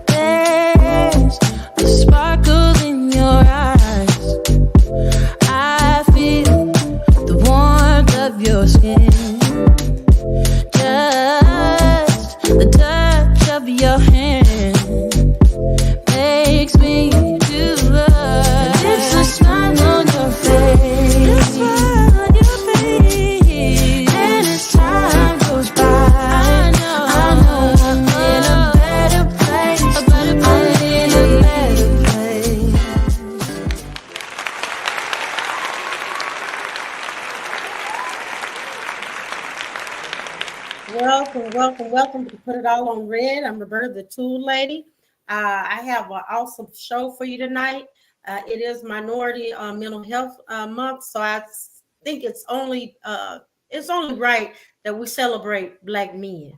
There's a sparkle in your eyes. I feel the warmth of your skin. Just the touch of your hand makes me do love. It's a smile on your face. It's a smile on your face. And as time goes by, I know I'm in a better place. I'm in a better place. Welcome to Put It All on Red. I'm Roberta, the Tool Lady. I have an awesome show for you tonight. It is Minority Mental Health Month, so I think it's only right that we celebrate Black men,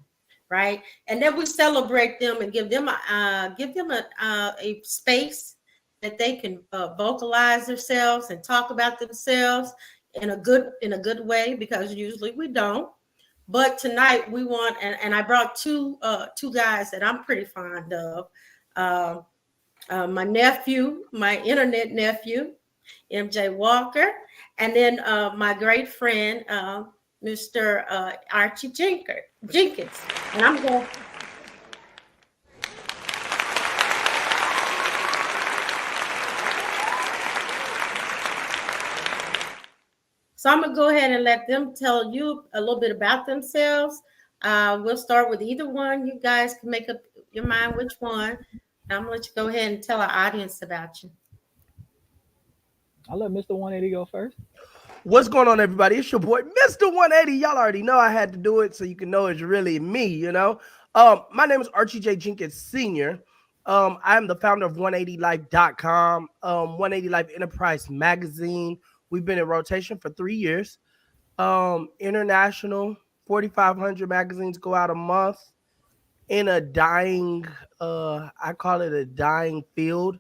right? And that we celebrate them and give them a space that they can vocalize themselves and talk about themselves in a good way, because usually we don't. But tonight we want, and I brought two guys that I'm pretty fond of. Uh, my nephew, my internet nephew, MJ Walker, and then my great friend, Mr. Archie Jenkins. And I'm going. So I'm gonna go ahead and let them tell you a little bit about themselves. We'll start with either one. You guys can make up your mind which one. I'm gonna let you go ahead and tell our audience about you. I'll let Mr. 180 go first. What's going on, everybody? It's your boy, Mr. 180. Y'all already know I had to do it so you can know it's really me, you know? My name is Archie J. Jenkins Sr. I'm the founder of 180life.com, 180 Life Enterprise Magazine. We've been in rotation for 3 years. International, 4,500 magazines go out a month in a dying, I call it a dying field.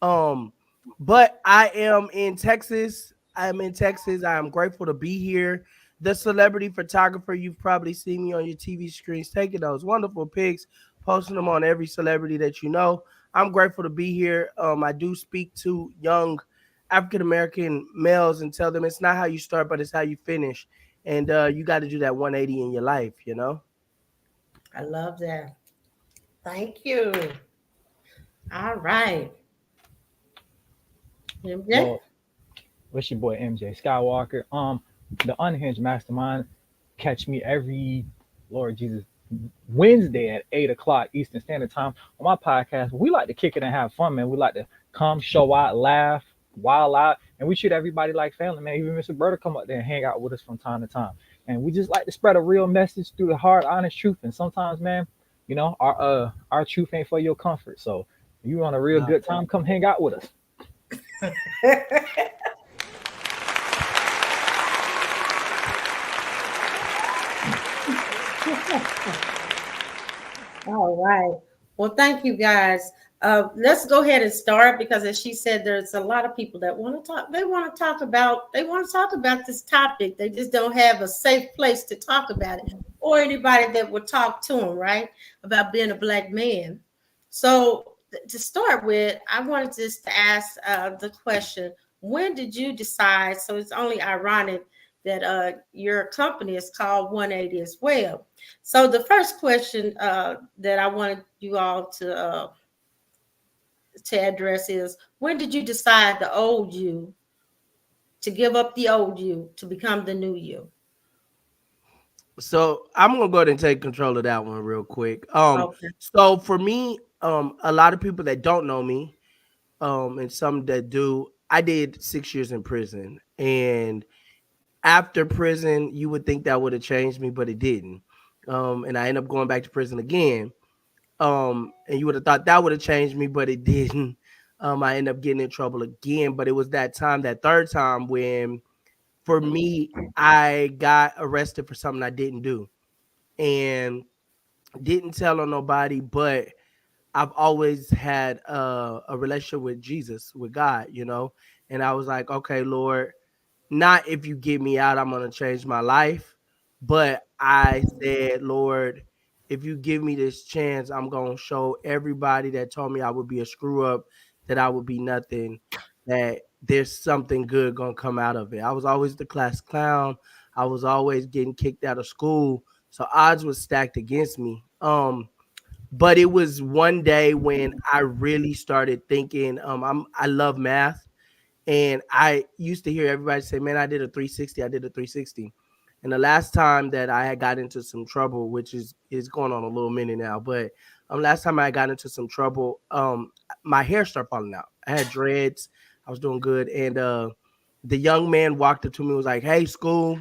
But I am in Texas. I am grateful to be here. The celebrity photographer, you've probably seen me on your TV screens taking those wonderful pics, posting them on every celebrity that you know. I'm grateful to be here. I do speak to young African American males and tell them it's not how you start, but it's how you finish. And you got to do that 180 in your life, you know? I love that. Thank you. All right. MJ? Well, what's your boy MJ Skywalker? The Unhinged Mastermind. Catch me every Lord Jesus Wednesday at 8 o'clock Eastern Standard Time on my podcast. We like to kick it and have fun, man. We like to come, show out, laugh, wild out, and we treat everybody like family, man. Even Mr. Berta come up there and hang out with us from time to time. And we just like to spread a real message through the hard, honest truth. And sometimes, man, you know, our truth ain't for your comfort. So if you want a real good time, come hang out with us. All right. Well, thank you guys. Let's go ahead and start, because as she said, there's a lot of people that want to talk. They want to talk about this topic. They just don't have a safe place to talk about it, or anybody that would talk to them, right? About being a Black man. So to start with, I wanted just to ask the question, when did you decide? So it's only ironic that your company is called 180 as well. So the first question that I wanted you all to address is, when did you decide the old you, to give up the old you to become the new you? So I'm gonna go ahead and take control of that one real quick. Okay. So for me, a lot of people that don't know me, and some that do, I did 6 years in prison, and after prison, you would think that would have changed me, but it didn't. And I ended up going back to prison again. And you would have thought that would have changed me, but it didn't. I ended up getting in trouble again, but it was that time, that third time, when for me, I got arrested for something I didn't do and didn't tell on nobody, but I've always had a relationship with Jesus, with God, you know, and I was like, okay, Lord, not if you get me out, I'm going to change my life. But I said, Lord, if you give me this chance, I'm gonna show everybody that told me I would be a screw up, that I would be nothing, that there's something good gonna come out of it. I was always the class clown. I was always getting kicked out of school. So odds was stacked against me. But it was one day when I really started thinking, I love math. And I used to hear everybody say, man, I did a 360. I did a 360. And the last time that I had got into some trouble, which is going on a little minute now, but last time I got into some trouble, my hair started falling out. I had dreads. I was doing good. And the young man walked up to me and was like, hey, school.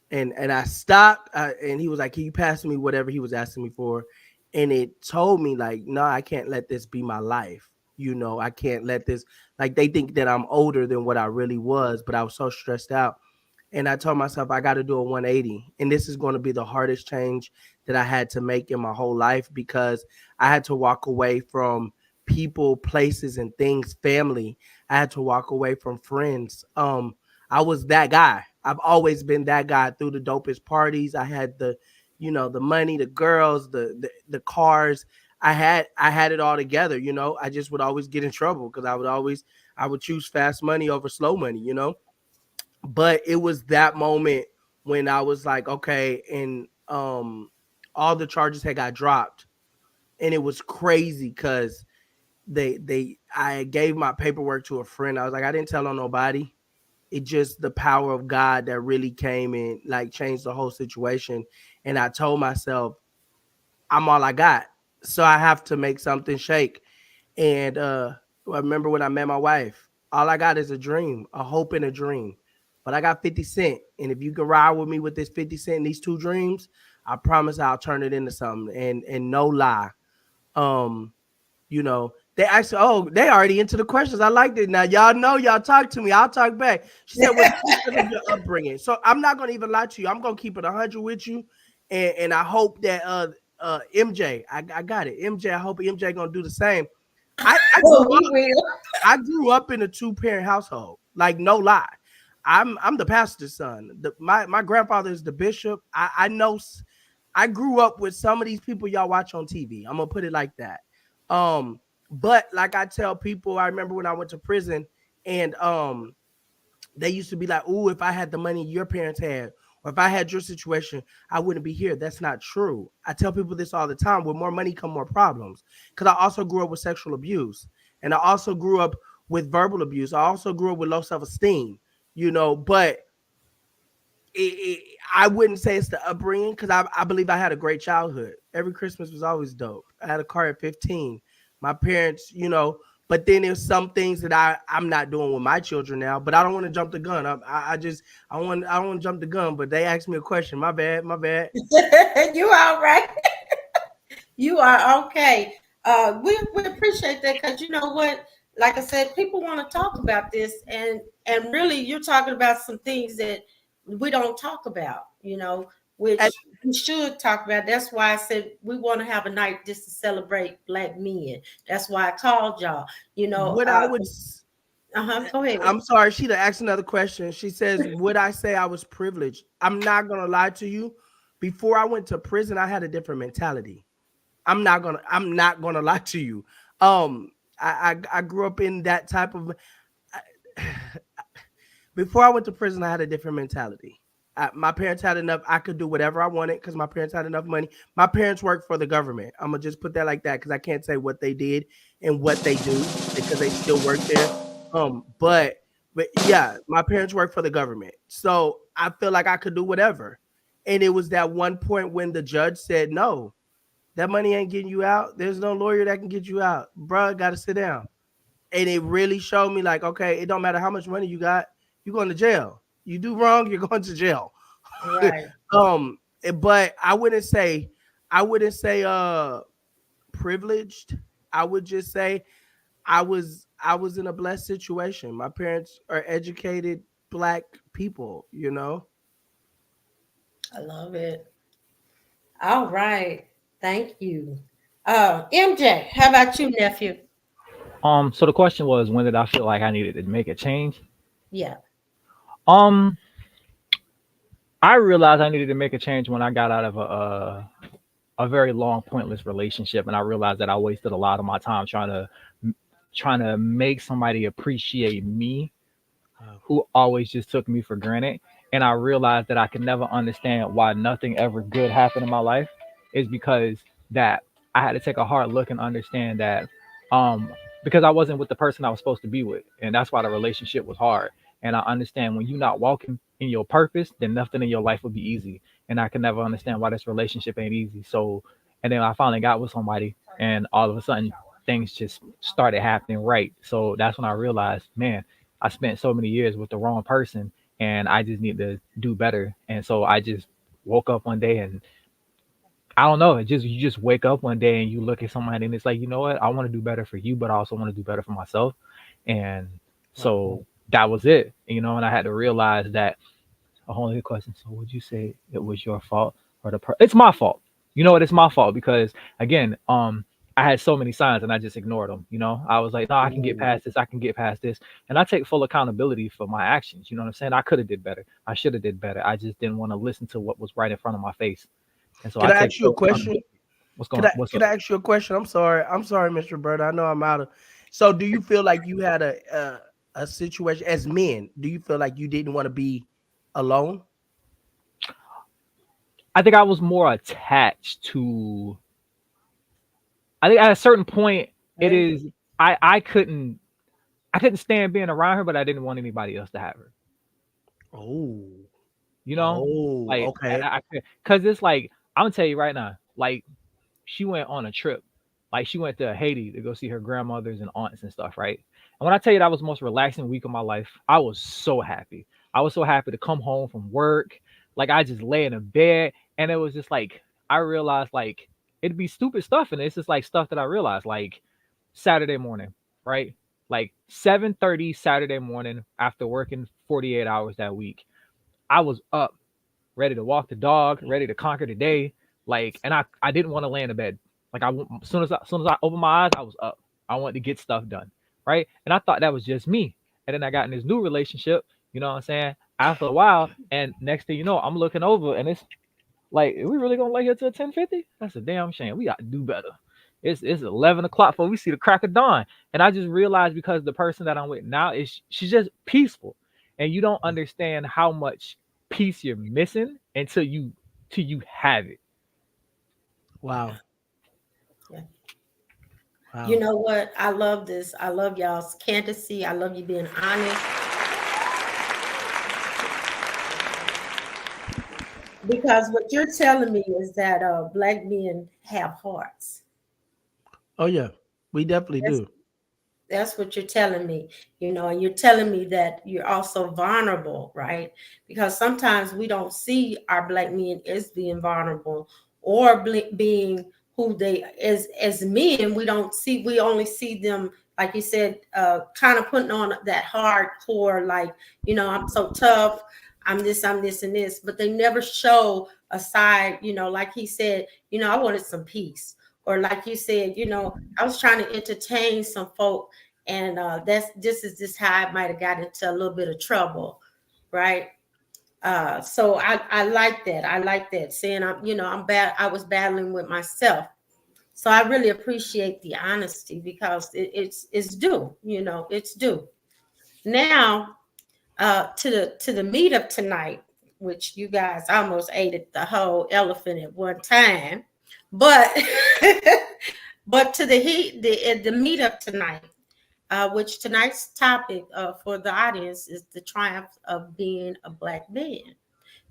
And I stopped, and he was like, can you pass me whatever he was asking me for? And it told me, like, no, I can't let this be my life. I can't let this, like, they think that I'm older than what I really was, but I was so stressed out. And I told myself I got to do a 180. And this is going to be the hardest change that I had to make in my whole life, because I had to walk away from people, places, and things, family. I had to walk away from friends. I was that guy. I've always been that guy through the dopest parties. I had the money, the girls, the cars. I had it all together. I just would always get in trouble because I would choose fast money over slow money. But it was that moment when I was like, okay, and all the charges had got dropped, and it was crazy because I gave my paperwork to a friend. I was like, I didn't tell on nobody. It just the power of God that really came and like changed the whole situation. And I told myself, I'm all I got, so I have to make something shake. And I remember when I met my wife, all I got is a dream, a hope and a dream. But I got 50 Cent. And if you can ride with me with this 50 Cent and these two dreams, I promise I'll turn it into something. And no lie. They actually, they already into the questions. I liked it. Now, y'all know, y'all talk to me. I'll talk back. She said, what's your upbringing? So I'm not going to even lie to you. I'm going to keep it 100 with you. And I hope that MJ, I got it. MJ, I hope MJ going to do the same. I grew up in a 2-parent household. Like, no lie. I'm the pastor's son. My grandfather is the bishop. I know. I grew up with some of these people y'all watch on TV. I'm going to put it like that. But like I tell people, I remember when I went to prison, and they used to be like, "Ooh, if I had the money your parents had, or if I had your situation, I wouldn't be here." That's not true. I tell people this all the time. With more money come more problems. Because I also grew up with sexual abuse, and I also grew up with verbal abuse. I also grew up with low self-esteem. But I wouldn't say it's the upbringing, because I believe I had a great childhood. Every Christmas was always dope. I had a car at 15. My parents, but then there's some things that I'm not doing with my children now. But I don't want to jump the gun. I don't want to jump the gun. But they asked me a question. My bad. You all right? You are okay. We appreciate that, because you know what? Like I said, people want to talk about this, and really, you're talking about some things that we don't talk about. Which we should talk about. That's why I said we want to have a night just to celebrate Black men. That's why I called y'all. What I would. Go ahead. I'm sorry. She asked another question. She says, "Would I say I was privileged?" I'm not gonna lie to you. Before I went to prison, I had a different mentality. I'm not gonna lie to you. I grew up in that type of. Before I went to prison, I had a different mentality. My parents had enough. I could do whatever I wanted because my parents had enough money. My parents worked for the government. I'm going to just put that like that because I can't say what they did and what they do because they still work there. But yeah, my parents worked for the government. So I feel like I could do whatever. And it was that one point when the judge said, no, that money ain't getting you out. There's no lawyer that can get you out. Bruh, got to sit down. And it really showed me like, okay, it don't matter how much money you got. You're going to jail. You do wrong, you're going to jail. Right. But I wouldn't say privileged. I would just say I was in a blessed situation. My parents are educated Black people, I love it. All right. Thank you. MJ, how about you, nephew? So the question was, when did I feel like I needed to make a change? Yeah. I realized I needed to make a change when I got out of a very long pointless relationship, and I realized that I wasted a lot of my time trying to make somebody appreciate me who always just took me for granted. And I realized that I could never understand why nothing ever good happened in my life is because that I had to take a hard look and understand that um because I wasn't with the person I was supposed to be with. And that's why the relationship was hard. And I understand when you're not walking in your purpose, then nothing in your life will be easy. And I can never understand why this relationship ain't easy. So and then I finally got with somebody and all of a sudden things just started happening right. So that's when I realized, man, I spent so many years with the wrong person and I just need to do better. And so I just woke up one day and I don't know, it just you just wake up one day and you look at somebody and it's like, you know what? I want to do better for you, but I also want to do better for myself. And so that was it, and I had to realize that a whole other question. So would you say it was your fault or it's my fault? You know what? It's my fault because again, I had so many signs and I just ignored them. I was like, no, I can get past this. I can get past this. And I take full accountability for my actions. You know what I'm saying? I could have did better. I should have did better. I just didn't want to listen to what was right in front of my face. And so Can I I take ask you a full question? accountability. What's going on? What's Can up? I ask you a question? I'm sorry, Mr. Bird. I know I'm out of. So, do you feel like you had a situation as men? Do you feel like you didn't want to be alone? I think I was more attached to I think at a certain point it Hey. is I couldn't stand being around her, but I didn't want anybody else to have her. Oh, You know, oh, like okay. because it's like I'm gonna tell you right now, like she went on a trip, like she went to Haiti to go see her grandmothers and aunts and stuff, right? And when I tell you that was the most relaxing week of my life, I was so happy. I was so happy to come home from work, like I just lay in a bed, and it was just like I realized like it'd be stupid stuff, and it's just like stuff that I realized like Saturday morning, right? Like 7:30 Saturday morning after working 48 hours that week. I was up, ready to walk the dog, ready to conquer the day. Like, and I didn't want to lay in the bed. Like, as soon as I opened my eyes, I was up. I wanted to get stuff done, right? And I thought that was just me. And then I got in this new relationship. You know what I'm saying? After a while, and next thing you know, I'm looking over, and it's like, are we really gonna lay here till 10:50? That's a damn shame. We got to do better. It's 11 o'clock before we see the crack of dawn. And I just realized because the person that I'm with now is she's just peaceful, and you don't understand how much peace you're missing till you have it. Wow, Yeah. You wow. know what? I love this. I love y'all's candidacy. I love you being honest because what you're telling me is that black men have hearts. Oh yeah, we definitely That's do. that's what you're telling me, and you're telling me that you're also vulnerable, right? Because sometimes we don't see our black men as being vulnerable or being who they as men. We only see them, like you said, kind of putting on that hardcore, like, I'm so tough, I'm this and this, but they never show a side, like he said, I wanted some peace. Or like you said, I was trying to entertain some folk, and this is just how I might have got into a little bit of trouble, right? So I like that. I like that. Saying I'm bad. I was battling with myself. So I really appreciate the honesty because it's due. It's due. Now, to the meetup tonight, which you guys almost ate it, the whole elephant at one time, but but to the meetup tonight, which tonight's topic for the audience is the triumph of being a black man,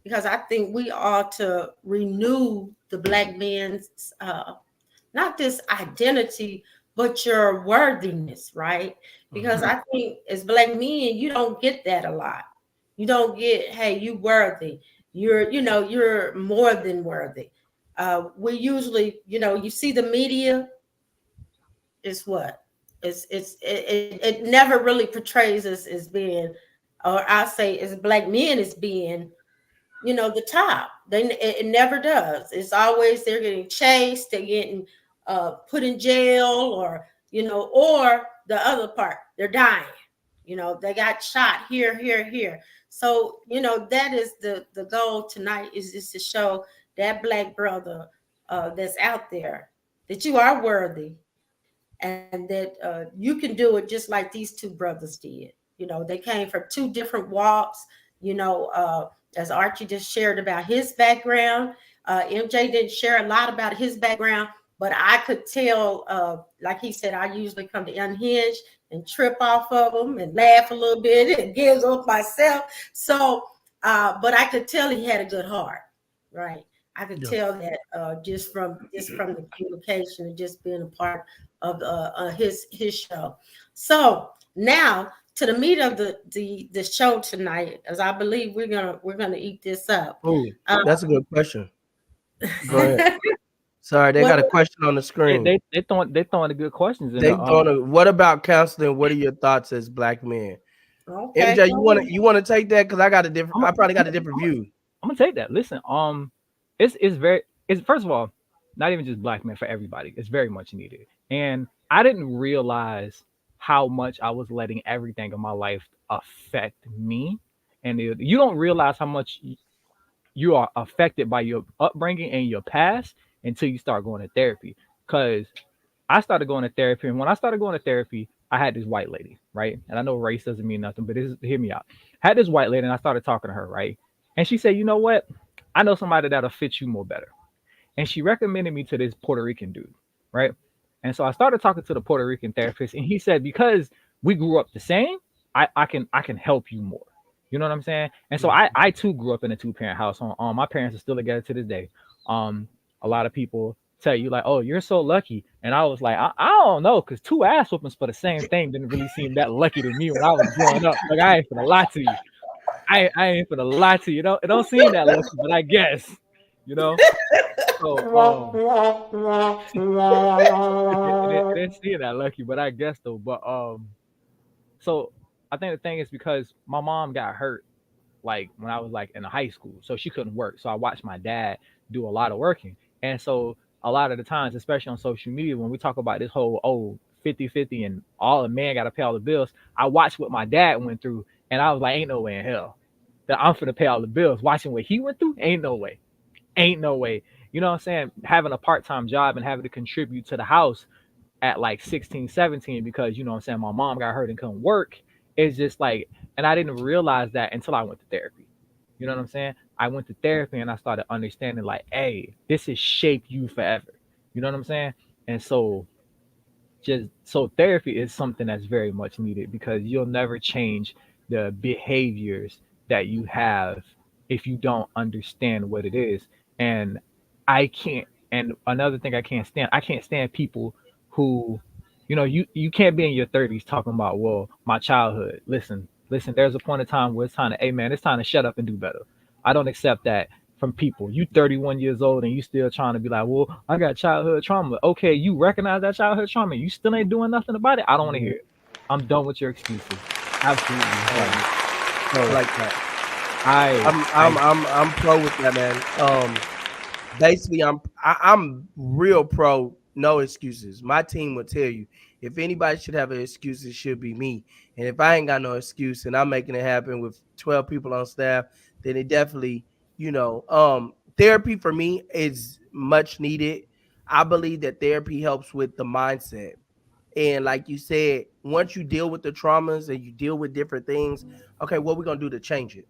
because I think we ought to renew the black man's not this identity, but your worthiness, right? Because Mhm. I think as black men, you don't get that a lot. You don't get, hey, you worthy. You're more than worthy. We usually, you see the media is what? It never really portrays us as being, or I say as black men as being, the top. It never does. It's always they're getting chased, they're getting put in jail, or the other part, they're dying. They got shot here, here, here. So, that is the goal tonight, is just to show that Black brother that's out there that you are worthy, and that you can do it just like these two brothers did. They came from two different walks, as Archie just shared about his background. MJ didn't share a lot about his background, but I could tell, like he said, I usually come to Unhinged and trip off of them and laugh a little bit and gives up myself. So, but I could tell he had a good heart, right? I could tell that just from the communication and just being a part of his show. So now to the meat of the show tonight, as I believe we're gonna eat this up. Oh, that's a good question. Go ahead. Sorry, they got a question on the screen. They throwing the good questions in. What about counseling? What are your thoughts as Black men? Okay. MJ, you want to take that? Because I probably got a different view. I'm gonna take that. Listen, it's first of all, not even just Black men, for everybody. It's very much needed. And I didn't realize how much I was letting everything in my life affect me. And you don't realize how much you are affected by your upbringing and your past until you start going to therapy. Because I started going to therapy, and when I started going to therapy, I had this white lady, right? And I know race doesn't mean nothing, but hear me out. I had this white lady, and I started talking to her, right? And she said, you know what? I know somebody that'll fit you more better. And she recommended me to this Puerto Rican dude, right? And so I started talking to the Puerto Rican therapist, and he said, because we grew up the same, I can help you more. You know what I'm saying? And so I too grew up in a 2-parent house. My parents are still together to this day. A lot of people tell you like, oh, you're so lucky. And I was like, I don't know, because 2 ass whoopings for the same thing didn't really seem that lucky to me when I was growing up. Like, I ain't finna lie to you. I ain't finna lie to you. It don't seem that lucky, but I guess, So, it didn't seem that lucky, but I guess though. But so I think the thing is because my mom got hurt like when I was like in high school, so she couldn't work. So I watched my dad do a lot of working. And so a lot of the times, especially on social media, when we talk about this whole 50-50 and all the man got to pay all the bills, I watched what my dad went through, and I was like, ain't no way in hell that I'm finna pay all the bills. Watching what he went through, ain't no way. You know what I'm saying? Having a part-time job and having to contribute to the house at like 16, 17, because, my mom got hurt and couldn't work. It's just like, and I didn't realize that until I went to therapy. You know what I'm saying? I went to therapy and I started understanding like, hey, this has shaped you forever. You know what I'm saying? And so therapy is something that's very much needed, because you'll never change the behaviors that you have if you don't understand what it is. And another thing I can't stand people who, you can't be in your 30s talking about, well, my childhood. Listen, there's a point in time where it's time to, hey man, it's time to shut up and do better. I don't accept that from people. You 31 years old and you still trying to be like, well, I got childhood trauma. Okay, you recognize that childhood trauma. You still ain't doing nothing about it. I don't want to hear it. I'm done with your excuses. Absolutely. I like that. I'm pro with that, man. Basically, I'm real pro. No excuses. My team will tell you if anybody should have an excuse, it should be me. And if I ain't got no excuse and I'm making it happen with 12 people on staff, then it definitely, therapy for me is much needed. I believe that therapy helps with the mindset. And like you said, once you deal with the traumas and you deal with different things, okay, what are we going to do to change it?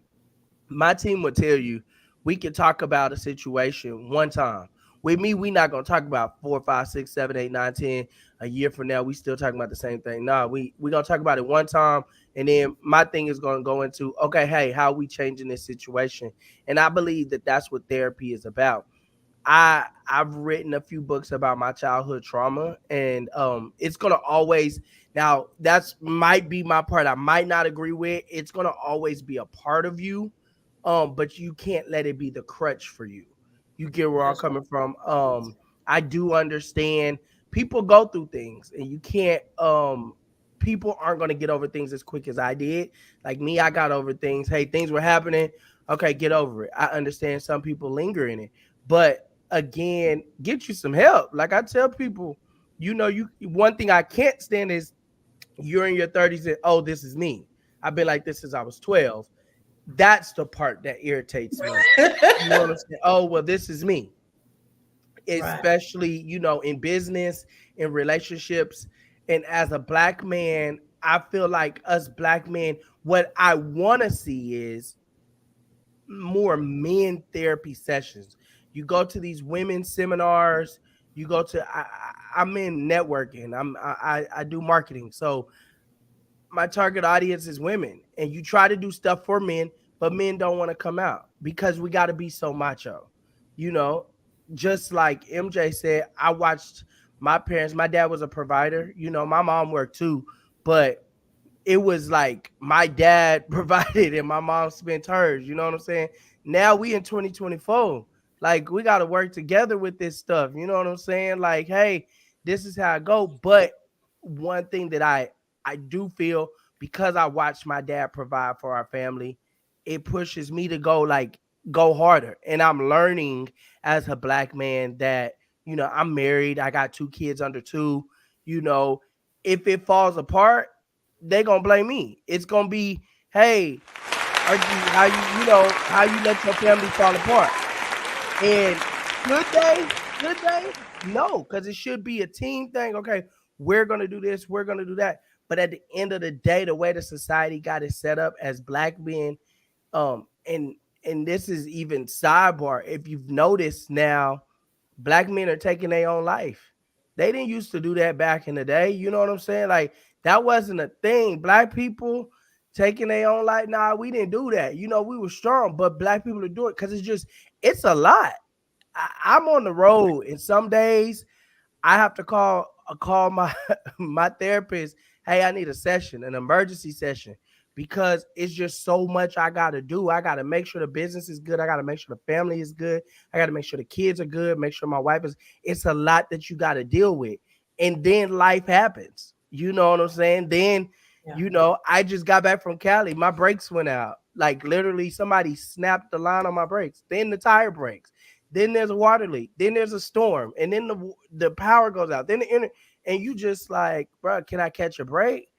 My team will tell you, we can talk about a situation one time. With me, we're not going to talk about 4, 5, 6, 7, 8, 9, 10. A year from now, we still talking about the same thing. No, we're going to talk about it one time. And then my thing is going to go into, okay, hey, how are we changing this situation? And I believe that that's what therapy is about. I've written a few books about my childhood trauma, and it's going to always, now that's might be my part I might not agree with. It's going to always be a part of you, but you can't let it be the crutch for you. You get where I'm coming from. I do understand people go through things, and you can't, people aren't going to get over things as quick as I did. Like me, I got over things. Hey, things were happening. Okay, get over it. I understand some people linger in it, but again, get you some help. Like I tell people, one thing I can't stand is You're in your 30s and oh, this is me. I've been like this since I was 12. That's the part that irritates me. You know what I'm saying? Oh, well, this is me. Right. Especially, in business, in relationships. And as a black man, I feel like us black men, what I want to see is more men therapy sessions. You go to these women seminars, you go to I'm in networking. I do marketing. So my target audience is women, and you try to do stuff for men, but men don't want to come out because we got to be so macho, you know. Just like MJ said, I watched my parents. My dad was a provider, my mom worked too, but it was like my dad provided and my mom spent hers. You know what I'm saying? Now we in 2024. Like we got to work together with this stuff. You know what I'm saying? Like, hey, this is how I go. But one thing that I do feel, because I watched my dad provide for our family, it pushes me to go harder. And I'm learning as a black man that, I'm married. I got 2 kids under 2. You know, if it falls apart, they gonna blame me. It's gonna be, hey, how you let your family fall apart? And good day, no, because it should be a team thing. Okay, we're gonna do this, we're gonna do that. But at the end of the day, the way the society got it set up as black men, and this is even sidebar. If you've noticed now, black men are taking their own life. They didn't used to do that back in the day. You know what I'm saying? Like that wasn't a thing. Black people taking their own life. Nah, we didn't do that. We were strong, but black people are doing it because it's a lot. I'm on the road, and some days I have to call my my therapist. Hey, I need a session, an emergency session, because it's just so much I got to do. I got to make sure the business is good. I got to make sure the family is good. I got to make sure the kids are good. Make sure my wife is. It's a lot that you got to deal with, and then life happens. You know what I'm saying? Then, I just got back from Cali. My brakes went out. Like literally, somebody snapped the line on my brakes. Then the tire breaks. Then there's a water leak. Then there's a storm, and then the power goes out. Then and you just like, bro, can I catch a break?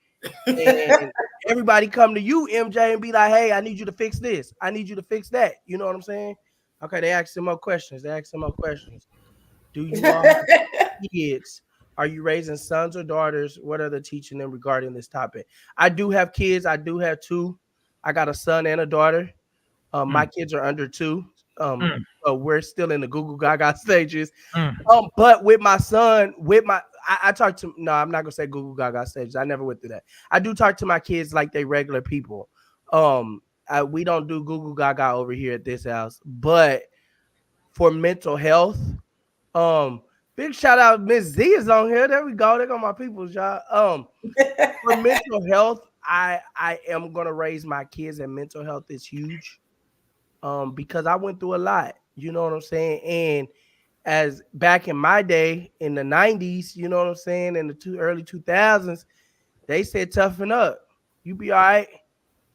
And everybody come to you, MJ, and be like, hey, I need you to fix this. I need you to fix that. You know what I'm saying? Okay, they ask some more questions. Do you all have kids? Are you raising sons or daughters? What are they teaching them regarding this topic? I do have kids. I do have 2. I got a son and a daughter. My kids are under 2. So we're still in the Google Gaga stages. But with my son, I talk to, no, I'm not gonna say Google Gaga stages. I never went through that. I do talk to my kids like they regular people. We don't do Google Gaga over here at this house, but for mental health, big shout out, Miss Z is on here. There we go. There go my peoples, y'all. For mental health, I am gonna raise my kids, and mental health is huge. Because I went through a lot, you know what I'm saying? And as back in my day in the 90s, you know what I'm saying, in the early 2000s, they said toughen up, you be all right,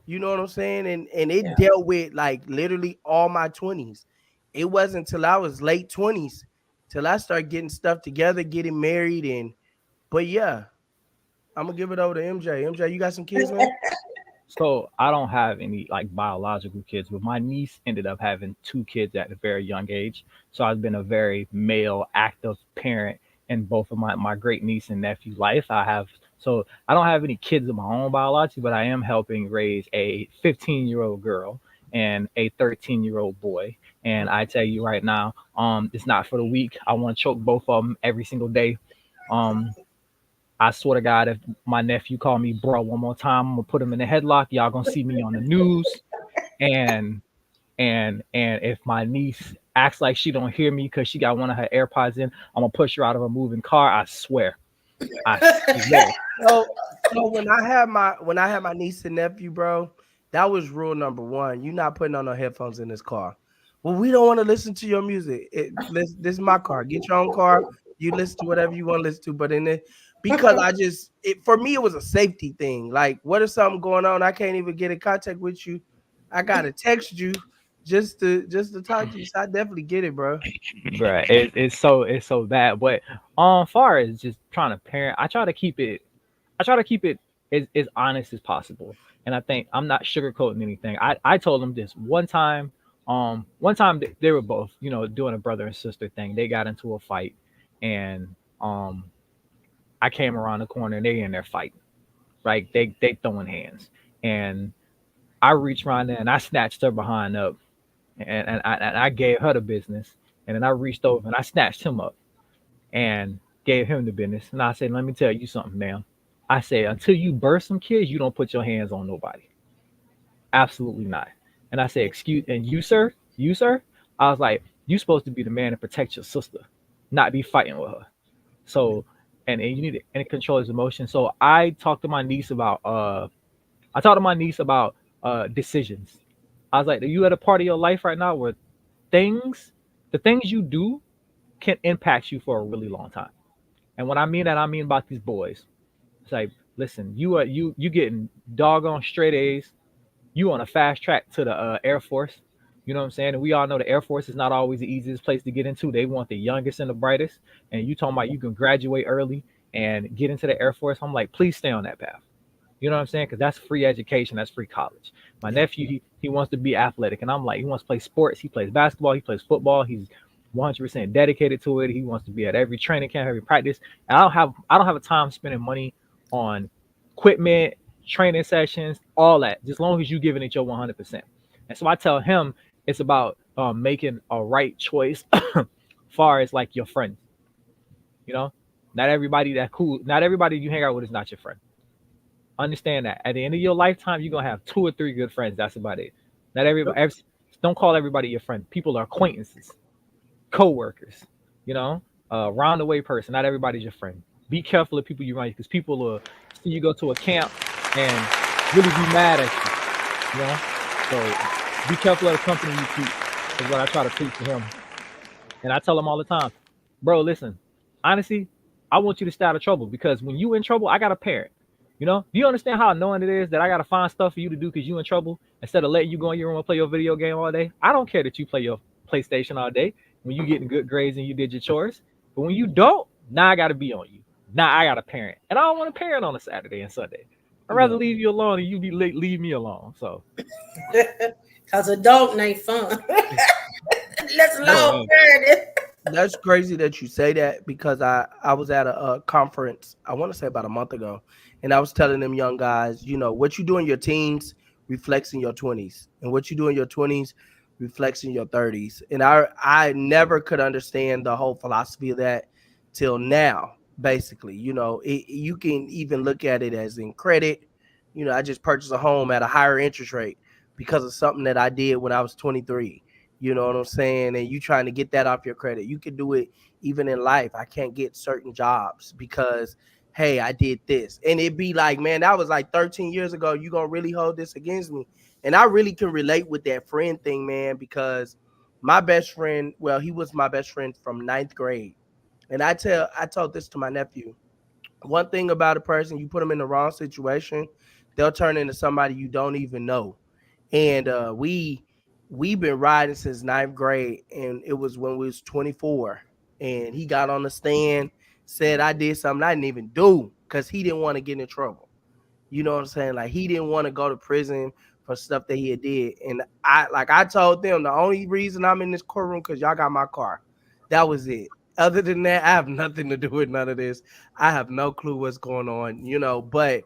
you know what I'm saying? And it dealt with like literally all my 20s. It wasn't until I was late 20s till I started getting stuff together, getting married. But yeah, I'm gonna give it over to MJ. MJ, you got some kids, man? So I don't have any like biological kids, but my niece ended up having 2 kids at a very young age. So I've been a very male active parent in both of my great niece and nephew life. So I don't have any kids of my own biology, but I am helping raise a 15-year-old girl and a 13-year-old boy. And I tell you right now, it's not for the weak. I want to choke both of them every single day. I swear to God, if my nephew called me bro one more time, I'm gonna put him in a headlock. Y'all gonna see me on the news. And if my niece acts like she don't hear me because she got one of her AirPods in, I'm gonna push her out of a moving car. I swear. So when I had my niece and nephew, bro, that was rule number 1. You're not putting on no headphones in this car. Well, we don't want to listen to your music. This is my car. Get your own car. You listen to whatever you want to listen to, but in it, because for me, it was a safety thing. Like, what if something going on? I can't even get in contact with you. I gotta text you just to talk to you. So I definitely get it, bro. Right. It's so bad. But far as just trying to parent, I try to keep it as honest as possible. And I think I'm not sugarcoating anything. I told them this one time. One time they were both, doing a brother and sister thing. They got into a fight, and I came around the corner and they in there fighting. Right? They throwing hands, and I reached around there and I snatched her behind up, and I gave her the business, and then I reached over and I snatched him up and gave him the business. And I said, let me tell you something, ma'am. I said, until you birth some kids, you don't put your hands on nobody. Absolutely not. And I said, excuse, and you, sir, I was like, you supposed to be the man to protect your sister, not be fighting with her. So, and you need to control his emotions. So I talked to my niece about decisions. I was like, are you at a part of your life right now where the things you do can impact you for a really long time? And when I mean that, I mean about these boys. It's like, listen, you getting doggone straight A's. You on a fast track to the Air Force. You know what I'm saying? And we all know the Air Force is not always the easiest place to get into. They want the youngest and the brightest. And you talking about you can graduate early and get into the Air Force. I'm like, please stay on that path. You know what I'm saying? Because that's free education. That's free college. My nephew, he wants to be athletic. And I'm like, he wants to play sports. He plays basketball. He plays football. He's 100% dedicated to it. He wants to be at every training camp, every practice. And I don't have a time spending money on equipment, training sessions, all that. Just as long as you giving it your 100%. And so I tell him it's about making a right choice far as like your friends. Not everybody that cool. Not everybody you hang out with is not your friend. Understand that. At the end of your lifetime, you're gonna have 2 or 3 good friends. That's about it. Not everybody. Don't call everybody your friend. People are acquaintances, co-workers. Round the way person. Not everybody's your friend. Be careful of people you run because people will see you go to a camp and really be mad at you. So be careful of the company you keep. Is what I try to preach to him. And I tell him all the time, bro. Listen, honestly, I want you to stay out of trouble because when you in trouble, I got a parent. Do you understand how annoying it is that I gotta find stuff for you to do because you in trouble instead of letting you go in your room and play your video game all day? I don't care that you play your PlayStation all day when you getting good grades and you did your chores. But when you don't, now I gotta be on you. Now I got a parent, and I don't want a parent on a Saturday and Sunday. I'd rather leave you alone and you leave me alone. So, cause adult ain't fun. Let's alone parenting. That's crazy that you say that because I was at a conference, I want to say about a month ago, and I was telling them young guys, what you do in your teens reflects in your 20s, and what you do in your 20s reflects in your 30s. And I never could understand the whole philosophy of that till now. Basically, you can even look at it as in credit. I just purchased a home at a higher interest rate because of something that I did when I was 23. You know what I'm saying? And you trying to get that off your credit. You can do it even in life. I can't get certain jobs because, hey, I did this. And it'd be like, man, that was like 13 years ago. You going to really hold this against me? And I really can relate with that friend thing, man, because my best friend, well, he was my best friend from 9th grade. And I told this to my nephew. One thing about a person, you put them in the wrong situation, they'll turn into somebody you don't even know. And we've been riding since 9th grade, and it was when we was 24. And he got on the stand, said I did something I didn't even do because he didn't want to get in trouble. You know what I'm saying? Like he didn't want to go to prison for stuff that he had did. And I told them the only reason I'm in this courtroom because y'all got my car. That was it. Other than that, I have nothing to do with none of this. I have no clue what's going on, but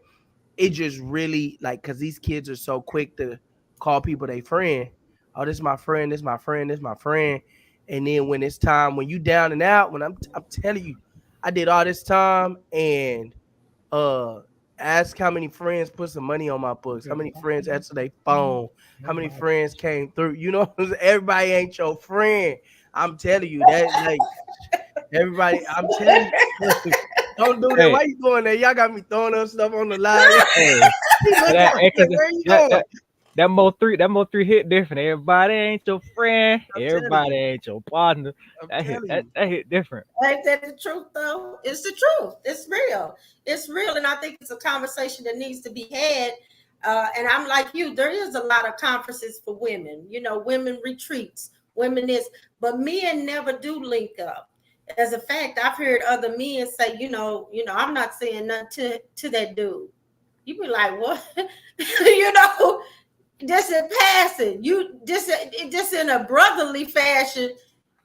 it just really like because these kids are so quick to call people their friend. Oh, this is my friend, this is my friend, this is my friend. And then when it's time, when you down and out, when I'm telling you, I did all this time and ask how many friends put some money on my books, how many friends answered their phone, how many friends came through. Everybody ain't your friend. I'm telling you that, like everybody. I'm telling you, don't do that. Hey. Why you doing that? Y'all got me throwing up stuff on the line. Hey. Where you going? That Mo 3 hit different. Everybody ain't your friend. Everybody ain't your partner. That hit different. Ain't that the truth though? It's the truth. It's real. It's real, and I think it's a conversation that needs to be had. And I'm like you. There is a lot of conferences for women. Women retreats. Women is, but men never do link up. As a fact, I've heard other men say, I'm not saying nothing to that dude. You be like, what? You know, just in passing, you just in a brotherly fashion.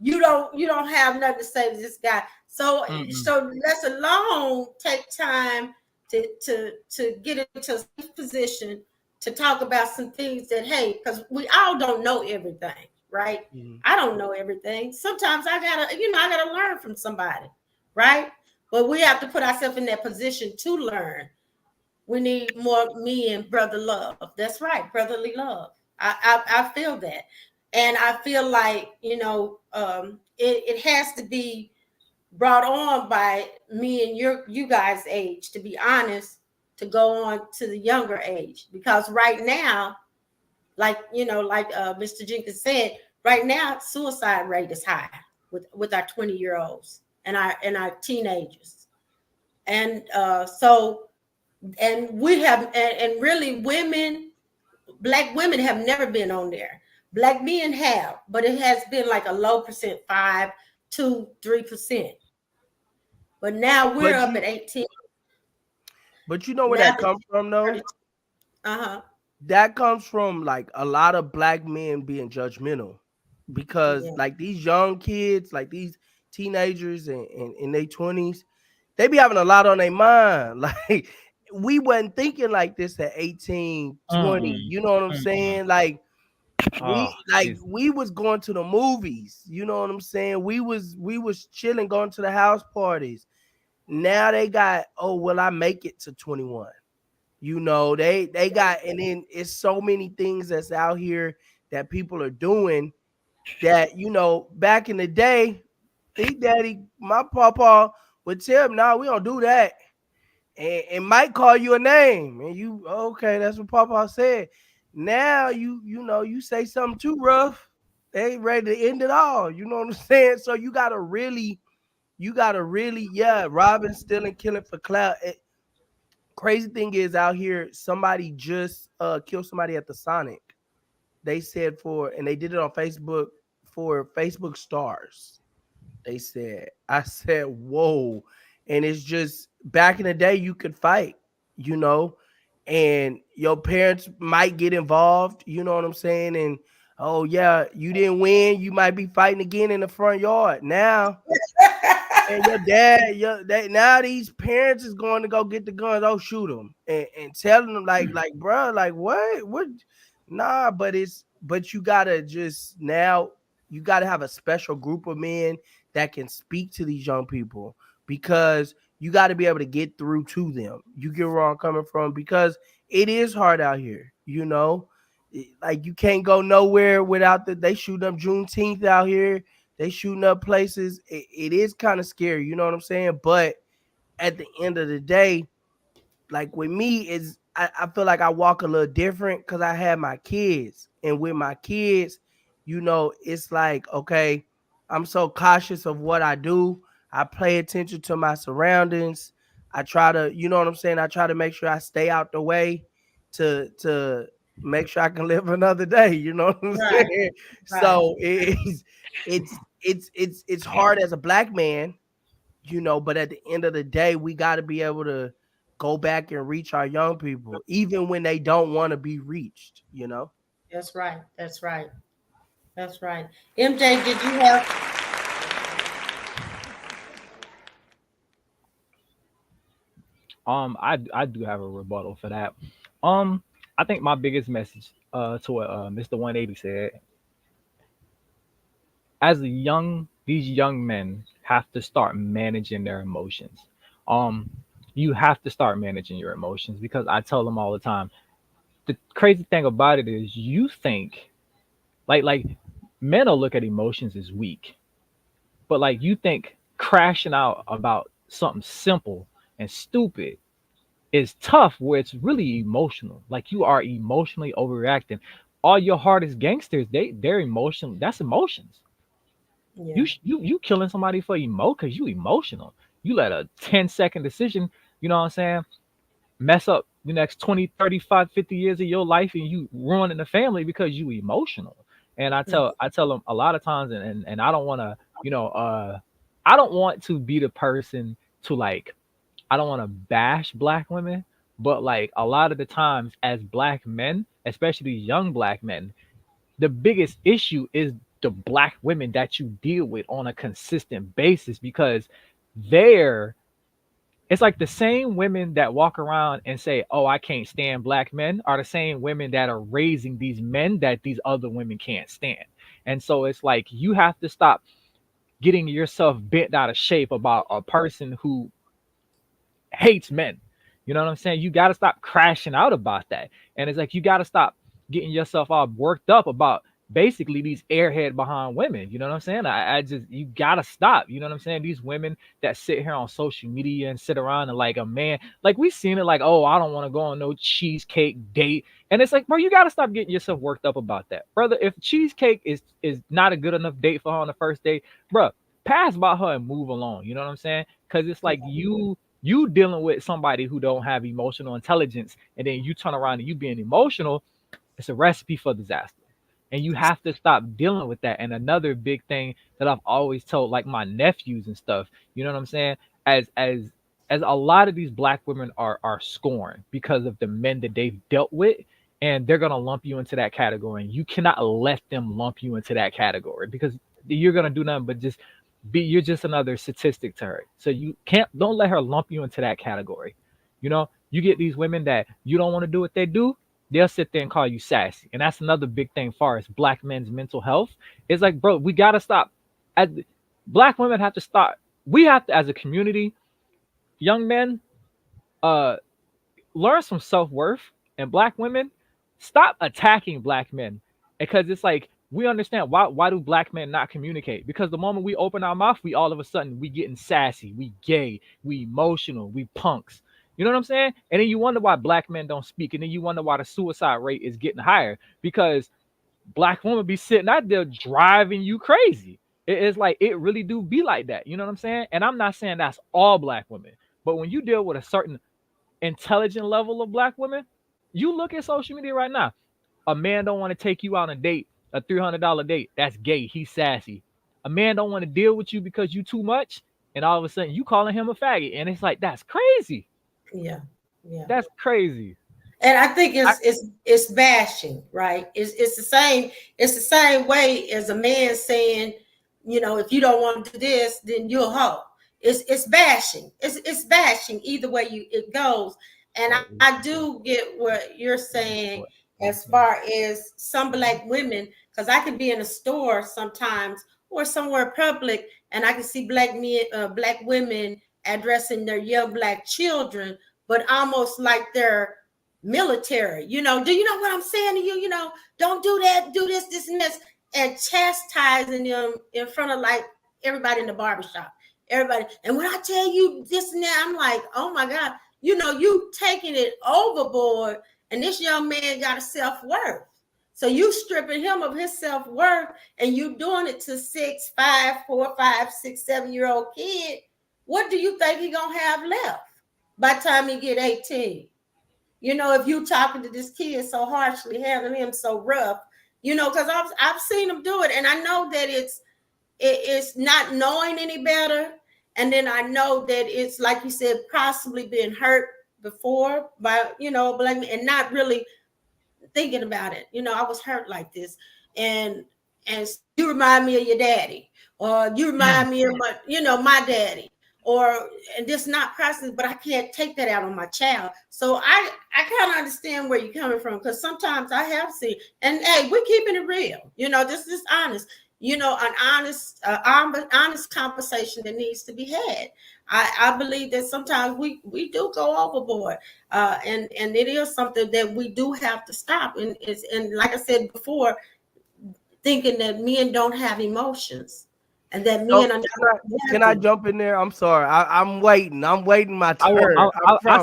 You don't have nothing to say to this guy. So Mm-mm. so let's alone take time to get into a safe position to talk about some things that, hey, because we all don't know everything, right? Mhm. I don't know everything. Sometimes I gotta learn from somebody, right? But we have to put ourselves in that position to learn. We need more me and brother love. That's right, brotherly love. I feel that, and I feel like it has to be brought on by me and you guys' age. To be honest, to go on to the younger age, because right now, like Mr. Jenkins said, right now suicide rate is high with our 20-year-olds and our teenagers, and so and we have and really black women have never been on there. Black men have, but it has been like a low percent, 5 to 3%. But now we're But up you at 18. but you know where Now that comes from though? uh-huh. That comes from like a lot of black men being judgmental because Yeah. like these young kids, like these teenagers in their 20s, they be having a lot on their mind. Like we wasn't thinking like this at 18, 20. Mm-mm. You know what I'm Mm-mm. saying? Like we Oh, like Jesus. we was going to the movies. You know what I'm saying? We was chilling, going to the house parties. Now they got, oh, will I make it to 21? You know, they got, and then it's so many things that's out here that people are doing that, back in the day, Big Daddy, my papa would tell him, no, we don't do that. And might call you a name. And you, okay, that's what papa said. Now you say something too rough, they ain't ready to end it all. You know what I'm saying? So you gotta really, yeah, robbing, stealing, killing for clout. Crazy thing is out here, somebody just killed somebody at the Sonic. They said and they did it on Facebook for Facebook stars. They said, I said, whoa. And it's just back in the day, you could fight, you know, and your parents might get involved, you know what I'm saying? And oh yeah, you didn't win, you might be fighting again in the front yard. Now and your dad, now these parents is going to go get the guns. Oh, shoot them and telling them like, bro, like what? Nah, but you gotta just now you gotta have a special group of men that can speak to these young people because you got to be able to get through to them. You get where I'm coming from because it is hard out here. Like you can't go nowhere without they shooting up Juneteenth out here, they shooting up places. It is kind of scary, you know what I'm saying? But at the end of the day, like with me, is I feel like I walk a little different because I have my kids. And with my kids, it's like, okay, I'm so cautious of what I do. I pay attention to my surroundings. I try to, you know what I'm saying? I try to make sure I stay out the way to make sure I can live another day. You know what I'm Right, saying? right. So it's hard as a black man, but at the end of the day, we got to be able to go back and reach our young people, even when they don't want to be reached. That's right. That's right. That's right. MJ, did you have I do have a rebuttal for that. Um, I think my biggest message to what Mr. 180 said, as these young men have to start managing their emotions. Um, you have to start managing your emotions because I tell them all the time. The crazy thing about it is you think like men will look at emotions as weak, but like you think crashing out about something simple and stupid is tough where it's really emotional. Like you are emotionally overreacting. All your hardest gangsters, they're emotional. That's emotions. yeah. You killing somebody for because you emotional. You let a 10-second decision, you know what I'm saying, mess up the next 20, 35, 50 years of your life and you ruining the family because you emotional. And I tell them a lot of times and I don't want to, I don't want to be the person to like I don't want to bash black women, But like a lot of the times as black men, especially young black men, the biggest issue is the black women that you deal with on a consistent basis, because they're it's like the same women that walk around and say, "Oh, I can't stand black men," are the same women that are raising these men that these other women can't stand. And so it's like you have to stop getting yourself bent out of shape about a person who hates men. You know what I'm saying? You got to stop crashing out about that. And it's like you got to stop getting yourself all worked up about basically these airhead behind women. You know what I'm saying? I just, you got to stop. You know what I'm saying? These women that sit here on social media and sit around and like a man, like we seen it like, oh, I don't want to go on no cheesecake date. And it's like, bro, you got to stop getting yourself worked up about that. Brother, if cheesecake is not a good enough date for her on the first date, bro, pass by her and move along. You know what I'm saying? Because it's like you dealing with somebody who don't have emotional intelligence, and then you turn around and you being emotional, it's a recipe for disaster. And you have to stop dealing with that. And another big thing that I've always told like my nephews and stuff, you know what I'm saying? As a lot of these black women are scorned because of the men that they've dealt with, and they're gonna lump you into that category. And you cannot let them lump you into that category, because you're gonna do nothing but just you're just another statistic to her. So you don't let her lump you into that category. You know, you get these women that you don't want to do what they do, they'll sit there and call you sassy. And that's another big thing far as black men's mental health. It's like, bro, we gotta stop. As black women have to start, we have to, as a community, young men, learn some self-worth. And black women, stop attacking black men. Because it's like we understand why do black men not communicate? Because the moment we open our mouth, we all of a sudden we getting sassy, we gay, we emotional, we punks. You know what I'm saying? And then you wonder why black men don't speak, and then you wonder why the suicide rate is getting higher, because black women be sitting out there driving you crazy. It's like it really do be like that. You know what I'm saying? And I'm not saying that's all black women, but when you deal with a certain intelligent level of black women, you look at social media right now. A man don't want to take you out on a date, a $300 date. That's gay. He's sassy. A man don't want to deal with you because you too much, and all of a sudden you calling him a faggot, and it's like that's crazy. Yeah, That's crazy. And I think it's bashing, right? It's the same way as a man saying, you know, if you don't want to do this, then you're a hoe. It's bashing. It's bashing either way it goes. And I do get what you're saying as far as some black women, because I can be in a store sometimes or somewhere public, and I can see black women addressing their young black children, but almost like they're military. You know, do you know what I'm saying to you? You know, don't do that, do this, this, and this, and chastising them in front of like everybody in the barbershop. Everybody. And when I tell you this and that, I'm like, oh my God, you know, you taking it overboard, and this young man got a self-worth. So you stripping him of his self-worth, and you doing it to 6, 5, 4, 5, 6, 7-year-old kid. What do you think he gonna have left by the time he get 18? You know, if you talking to this kid so harshly, handling him so rough, you know, because I've seen him do it, and I know that it's not knowing any better, and then I know that it's like you said, possibly been hurt before by, you know, black men, and not really thinking about it. You know, I was hurt like this, and you remind me of your daddy, or you remind me of my daddy, or and this not process, but I can't take that out on my child. So I kind of understand where you're coming from, because sometimes I have seen, and hey, we're keeping it real. You know, this is honest. You know, an honest conversation that needs to be had. I believe that sometimes we do go overboard, and it is something that we do have to stop. And like I said before, thinking that men don't have emotions, and that men are not. Can I jump in there? I'm sorry. I'm waiting. I'm waiting my turn. I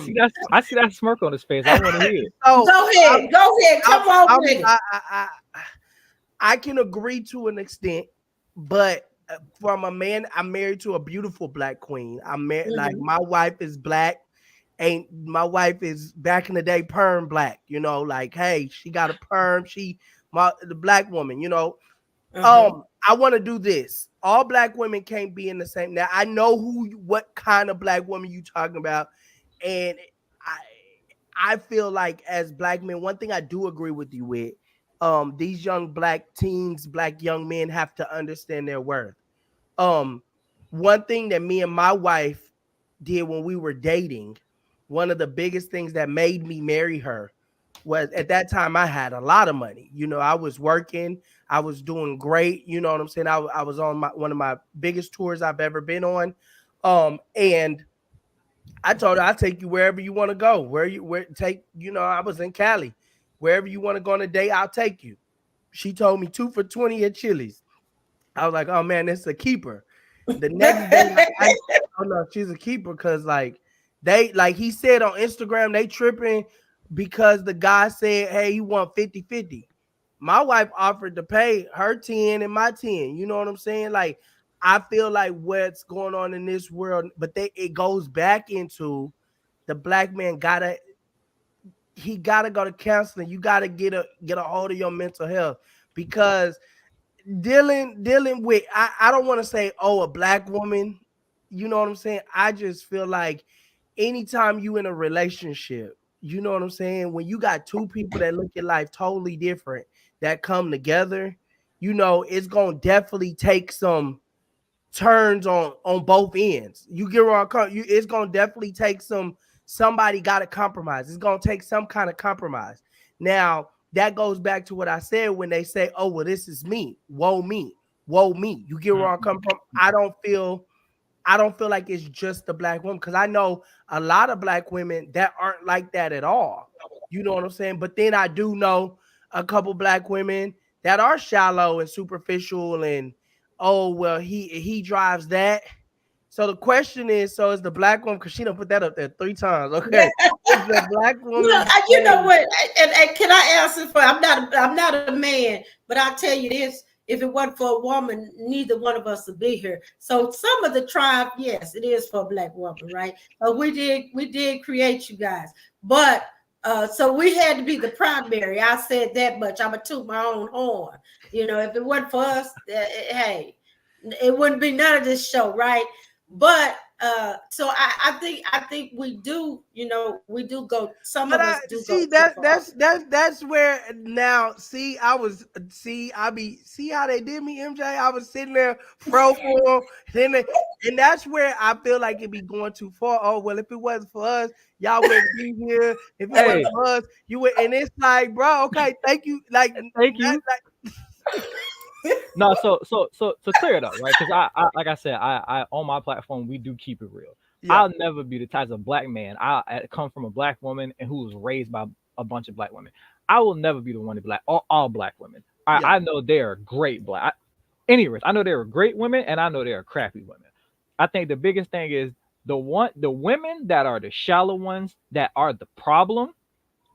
see that smirk on his face. I want to hear it. Go ahead. Come on with it. I can agree to an extent, but from a man, I'm married to a beautiful black queen. I'm married, like my wife is black. My wife is back in the day perm black, you know, like, hey, she got a perm. The black woman, you know. I want to do this. All black women can't be in the same. Now I know what kind of black woman you talking about, and I feel like as black men, one thing I do agree with you with, these young black teens, black young men have to understand their worth. Um, One thing that me and my wife did when we were dating, one of the biggest things that made me marry her was at that time I had a lot of money. You know, I was working, I was doing great. You know what I'm saying? I was on one of my biggest tours I've ever been on. And I told her I'll take you wherever you want to go. I was in Cali. Wherever you want to go on a date, I'll take you. She told me 2 for $20 at Chili's. I was like, oh man, that's a keeper. The next day, oh no, she's a keeper because like he said on Instagram, they tripping because the guy said, hey, he want 50-50. My wife offered to pay her 10 and my 10. You know what I'm saying? Like, I feel like what's going on in this world, but it goes back into the black man gotta go to counseling. You gotta get a hold of your mental health because dealing with I don't want to say a black woman, you know what I'm saying? I just feel like anytime you in a relationship, you know what I'm saying, when you got two people that look at life totally different that come together, you know, it's gonna definitely take some turns on both ends. You get where I'm coming. It's gonna definitely take somebody got to compromise. It's gonna take some kind of compromise. Now that goes back to what I said when they say, "Oh, well, this is me. Woe me. Woe me." You get where I'm coming from. I don't feel like it's just the black woman because I know a lot of black women that aren't like that at all. You know what I'm saying? But then I do know a couple black women that are shallow and superficial and oh well he drives that. So the question is, so is the black woman, because she done put that up there 3 times. Okay. Is the black woman you know what? And can I answer for I'm not a man, but I'll tell you this. If it wasn't for a woman, neither one of us would be here. So some of the tribe, yes, it is for a black woman, right? We did create you guys. But so we had to be the primary. I said that much. I'm gonna toot my own horn. You know, if it wasn't for us, hey, it wouldn't be none of this show, right? But so I think we do, you know, we do go. Some of us do see go. That's where now. See, see how they did me, MJ. I was sitting there pro for them, and that's where I feel like it be going too far. Oh well, if it wasn't for us, y'all wouldn't be here. If it wasn't for us, you would. And it's like, bro, okay, thank you, thank you. No, so clear it up, right? Because I like I said, I on my platform we do keep it real. Yeah. I'll never be the type of black man. I come from a black woman and who was raised by a bunch of black women. I will never be the one to be like all black women. I know they are great black. Anyways, I know they are great women and I know they are crappy women. I think the biggest thing is the women that are the shallow ones that are the problem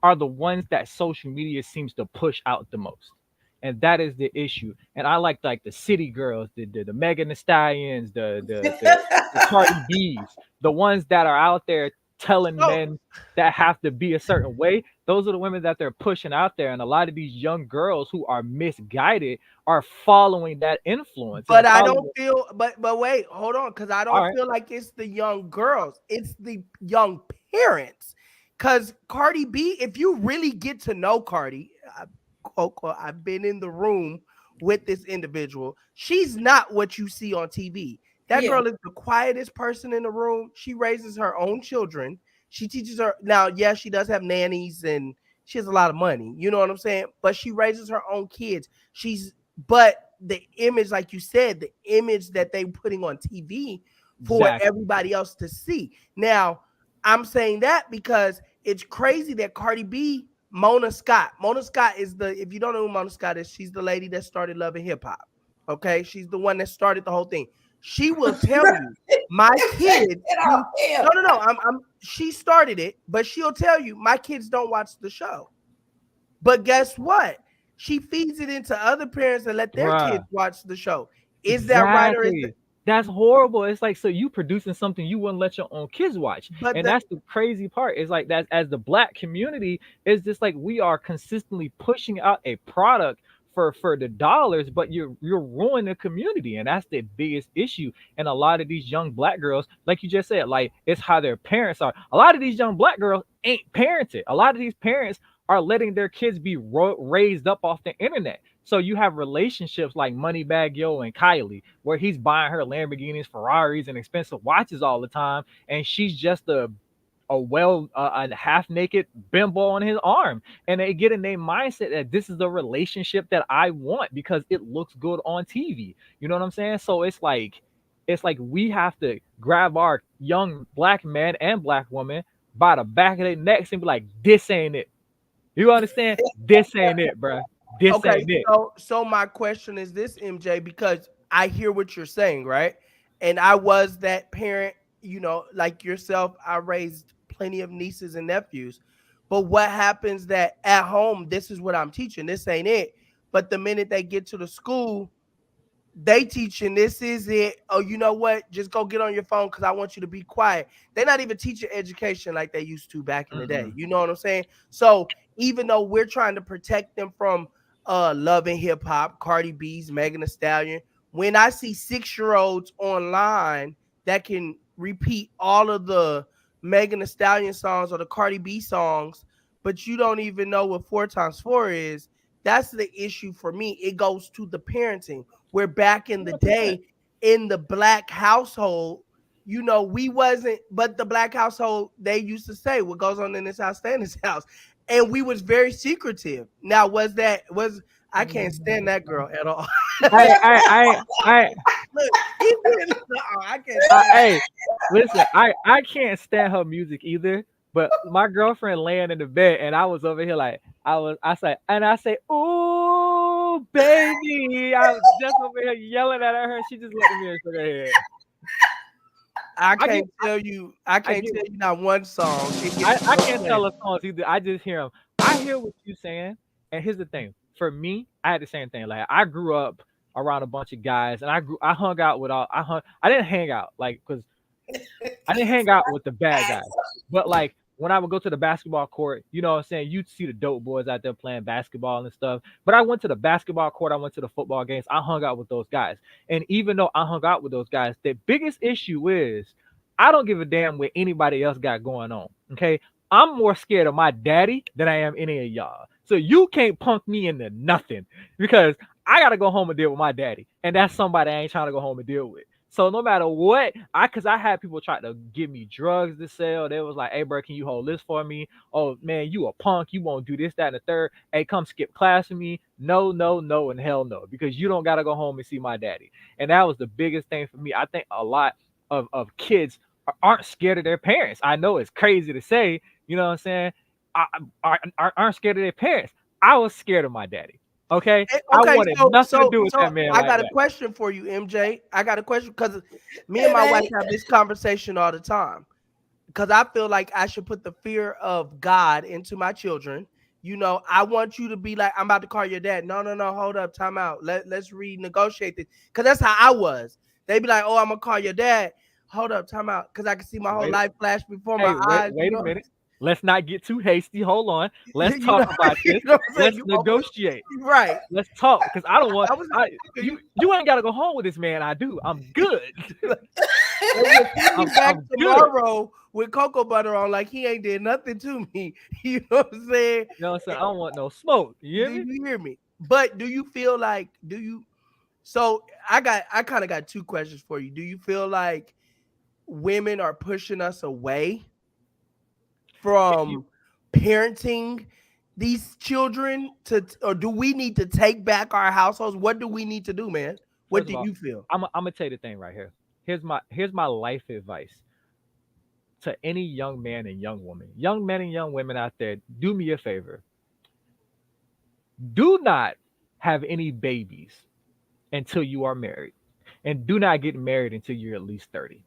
are the ones that social media seems to push out the most. And that is the issue. And I like the city girls, the Megan Thee Stallions, the Cardi B's, the ones that are out there telling men that have to be a certain way. Those are the women that they're pushing out there. And a lot of these young girls who are misguided are following that influence. But I don't feel, but wait, hold on. Because I don't feel like it's the young girls. It's the young parents. Because Cardi B, if you really get to know Cardi, I've been in the room with this individual. She's not what you see on TV. That girl is the quietest person in the room. She raises her own children. She teaches her. Now, yes, she does have nannies and she has a lot of money. You know what I'm saying? But she raises her own kids. But the image, like you said, the image that they're putting on TV for everybody else to see. Now, I'm saying that because it's crazy that Cardi B, Mona Scott is if you don't know who Mona Scott is, she's the lady that started Love and Hip Hop. Okay, she's the one that started the whole thing. She will tell you, my kids. She started it, but she'll tell you, my kids don't watch the show. But guess what? She feeds it into other parents and let their kids watch the show. Is that right or is that? That's horrible. It's like, so you producing something you wouldn't let your own kids watch. And that's the crazy part. Is like that as the black community, is just like we are consistently pushing out a product for the dollars, but you're ruining the community, and that's the biggest issue. And a lot of these young black girls, like you just said, like it's how their parents are. A lot of these young black girls ain't parented. A lot of these parents are letting their kids be raised up off the internet. So you have relationships like Moneybag Yo and Kylie, where he's buying her Lamborghinis, Ferraris, and expensive watches all the time, and she's just a half naked bimbo on his arm, and they get in their mindset that this is the relationship that I want because it looks good on TV. You know what I'm saying? So it's like we have to grab our young black man and black woman by the back of their necks and be like, this ain't it. You understand? This ain't it, bro. This Okay, ain't it. so my question is this, MJ, because I hear what you're saying, right? And I was that parent, like yourself. I raised plenty of nieces and nephews. But what happens that at home, this is what I'm teaching. This ain't it. But the minute they get to the school, they teaching this is it. Oh, you know what? Just go get on your phone because I want you to be quiet. They're not even teaching education like they used to back in the day. You know what I'm saying? So even though we're trying to protect them from Love and Hip Hop, Cardi B's, Megan Thee Stallion, when I see 6-year-olds online that can repeat all of the Megan Thee Stallion songs or the Cardi B songs, but you don't even know what 4 times 4 is, that's the issue for me. It goes to the parenting. Where back in the day, in the black household, we wasn't, but the black household, they used to say, what goes on in this house, stay in this house. And we was very secretive. Now, I can't stand that girl at all. Look, I can't. Hey, listen, I can't stand her music either. But my girlfriend laying in the bed, and I was over here like I say, "Ooh, baby!" I was just over here yelling at her. She just looked at me and shook her head. I can't tell you not one song. I can't tell the songs either. I just hear them. I hear what you're saying, and here's the thing. For me, I had the same thing. Like I grew up around a bunch of guys, and I hung out with all. I didn't hang out because I didn't hang out with the bad guys, but like when I would go to the basketball court, you know what I'm saying? You'd see the dope boys out there playing basketball and stuff. But I went to the basketball court, I went to the football games, I hung out with those guys. And even though I hung out with those guys, the biggest issue is I don't give a damn what anybody else got going on. Okay. I'm more scared of my daddy than I am any of y'all. So you can't punk me into nothing because I gotta go home and deal with my daddy. And that's somebody I ain't trying to go home and deal with. So no matter what, because I had people try to give me drugs to sell. They was like, hey, bro, can you hold this for me? Oh, man, you a punk. You won't do this, that, and the third. Hey, come skip class with me. No, and hell no, because you don't got to go home and see my daddy. And that was the biggest thing for me. I think a lot of kids aren't scared of their parents. I know it's crazy to say, you know what I'm saying? Aren't scared of their parents. I was scared of my daddy. Okay. I wanted nothing to do with that man. I got a question for you, MJ. I got a question because me and my wife have this conversation all the time. Because I feel like I should put the fear of God into my children. I want you to be like, I'm about to call your dad. No, hold up, time out. Let's renegotiate this. Because that's how I was. They'd be like, oh, I'm gonna call your dad. Hold up, time out. Because I can see my whole life flash before my eyes. Wait a minute. Let's not get too hasty. Hold on. Let's talk about this. Let's negotiate. Right. Let's talk because I don't want you ain't got to go home with this man. I do. I'm good. I'm back tomorrow with cocoa butter on like he ain't did nothing to me. You know what I'm saying? You know what I'm saying? I don't want no smoke. You hear me? But do you feel like so I kind of got 2 questions for you. Do you feel like women are pushing us away from parenting these children or do we need to take back our households? What do we need to do, man? What do you feel? I'm gonna tell you the thing right here. Here's my life advice to any young man and young woman. Young men and young women out there, do me a favor. Do not have any babies until you are married. And do not get married until you're at least 30.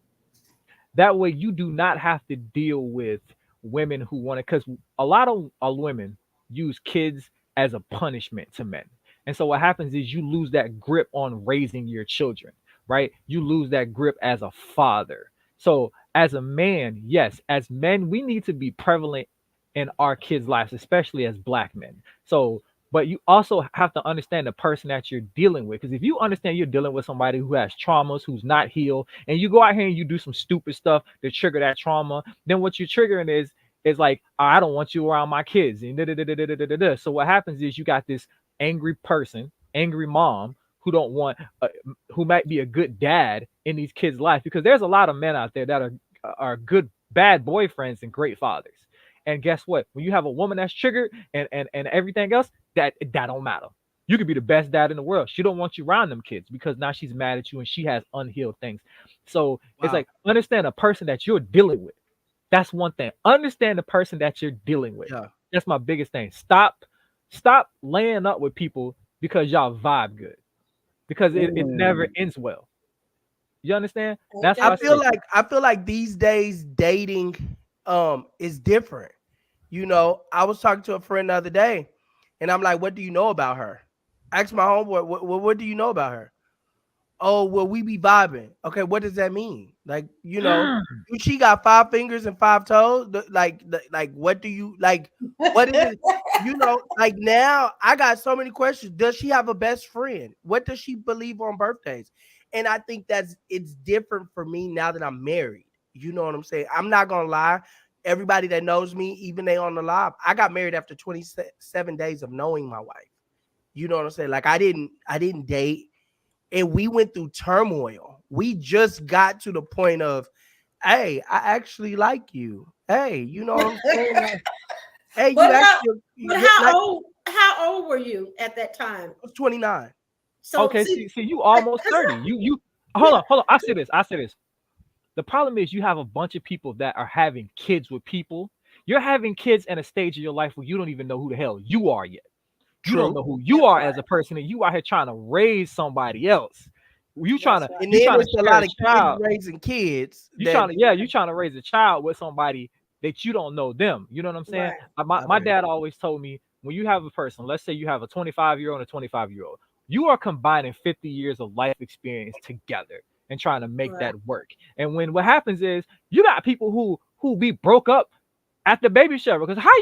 That way you do not have to deal with women who want to, because a lot of women use kids as a punishment to men. And so what happens is you lose that grip on raising your children, right? You lose that grip as a father. So as a man, yes, as men, we need to be prevalent in our kids' lives, especially as black men. So but you also have to understand the person that you're dealing with. Because if you understand you're dealing with somebody who has traumas, who's not healed, and you go out here and you do some stupid stuff to trigger that trauma, then what you're triggering is like, I don't want you around my kids. And so what happens is you got this angry person, angry mom who don't want, who might be a good dad in these kids' life, because there's a lot of men out there that are good bad boyfriends and great fathers. And guess what? When you have a woman that's triggered and everything else, that don't matter. You could be the best dad in the world. She don't want you around them kids because now she's mad at you and she has unhealed things. So it's like, understand a person that you're dealing with. That's one thing. Understand the person that you're dealing with. Yeah. That's my biggest thing. Stop laying up with people because y'all vibe good. Because it never ends well. You understand? That's I feel like these days dating is different. You know, I was talking to a friend the other day, and I'm like, "What do you know about her?" I asked my homeboy, "What do you know about her?" Oh, well, we be vibing. Okay, what does that mean? Like, you know, she got 5 fingers and 5 toes. Like, what do you like? What is it? You know, like now I got so many questions. Does she have a best friend? What does she believe on birthdays? And I think it's different for me now that I'm married. You know what I'm saying? I'm not gonna lie. Everybody that knows me, even they on the live, I got married after 27 days of knowing my wife. You know what I'm saying? Like I didn't date. And we went through turmoil. We just got to the point of, hey, I actually like you. Hey, you know what I'm saying? Like, hey, how old were you at that time? I was 29. So okay, see, you almost 30. You hold on. I say this. The problem is you have a bunch of people that are having kids with people. You're having kids in a stage of your life where you don't even know who the hell you are yet. You don't know who you are as a person, and you out here trying to raise somebody else. You trying to, and then there's a lot of kids raising kids. You trying to raise a child with somebody that you don't know them. You know what I'm saying? Right. My dad always told me, when you have a person, let's say you have a 25-year-old and a 25-year-old, you are combining 50 years of life experience together and trying to make that work. And when what happens is you got people who be broke up at the baby shower, because how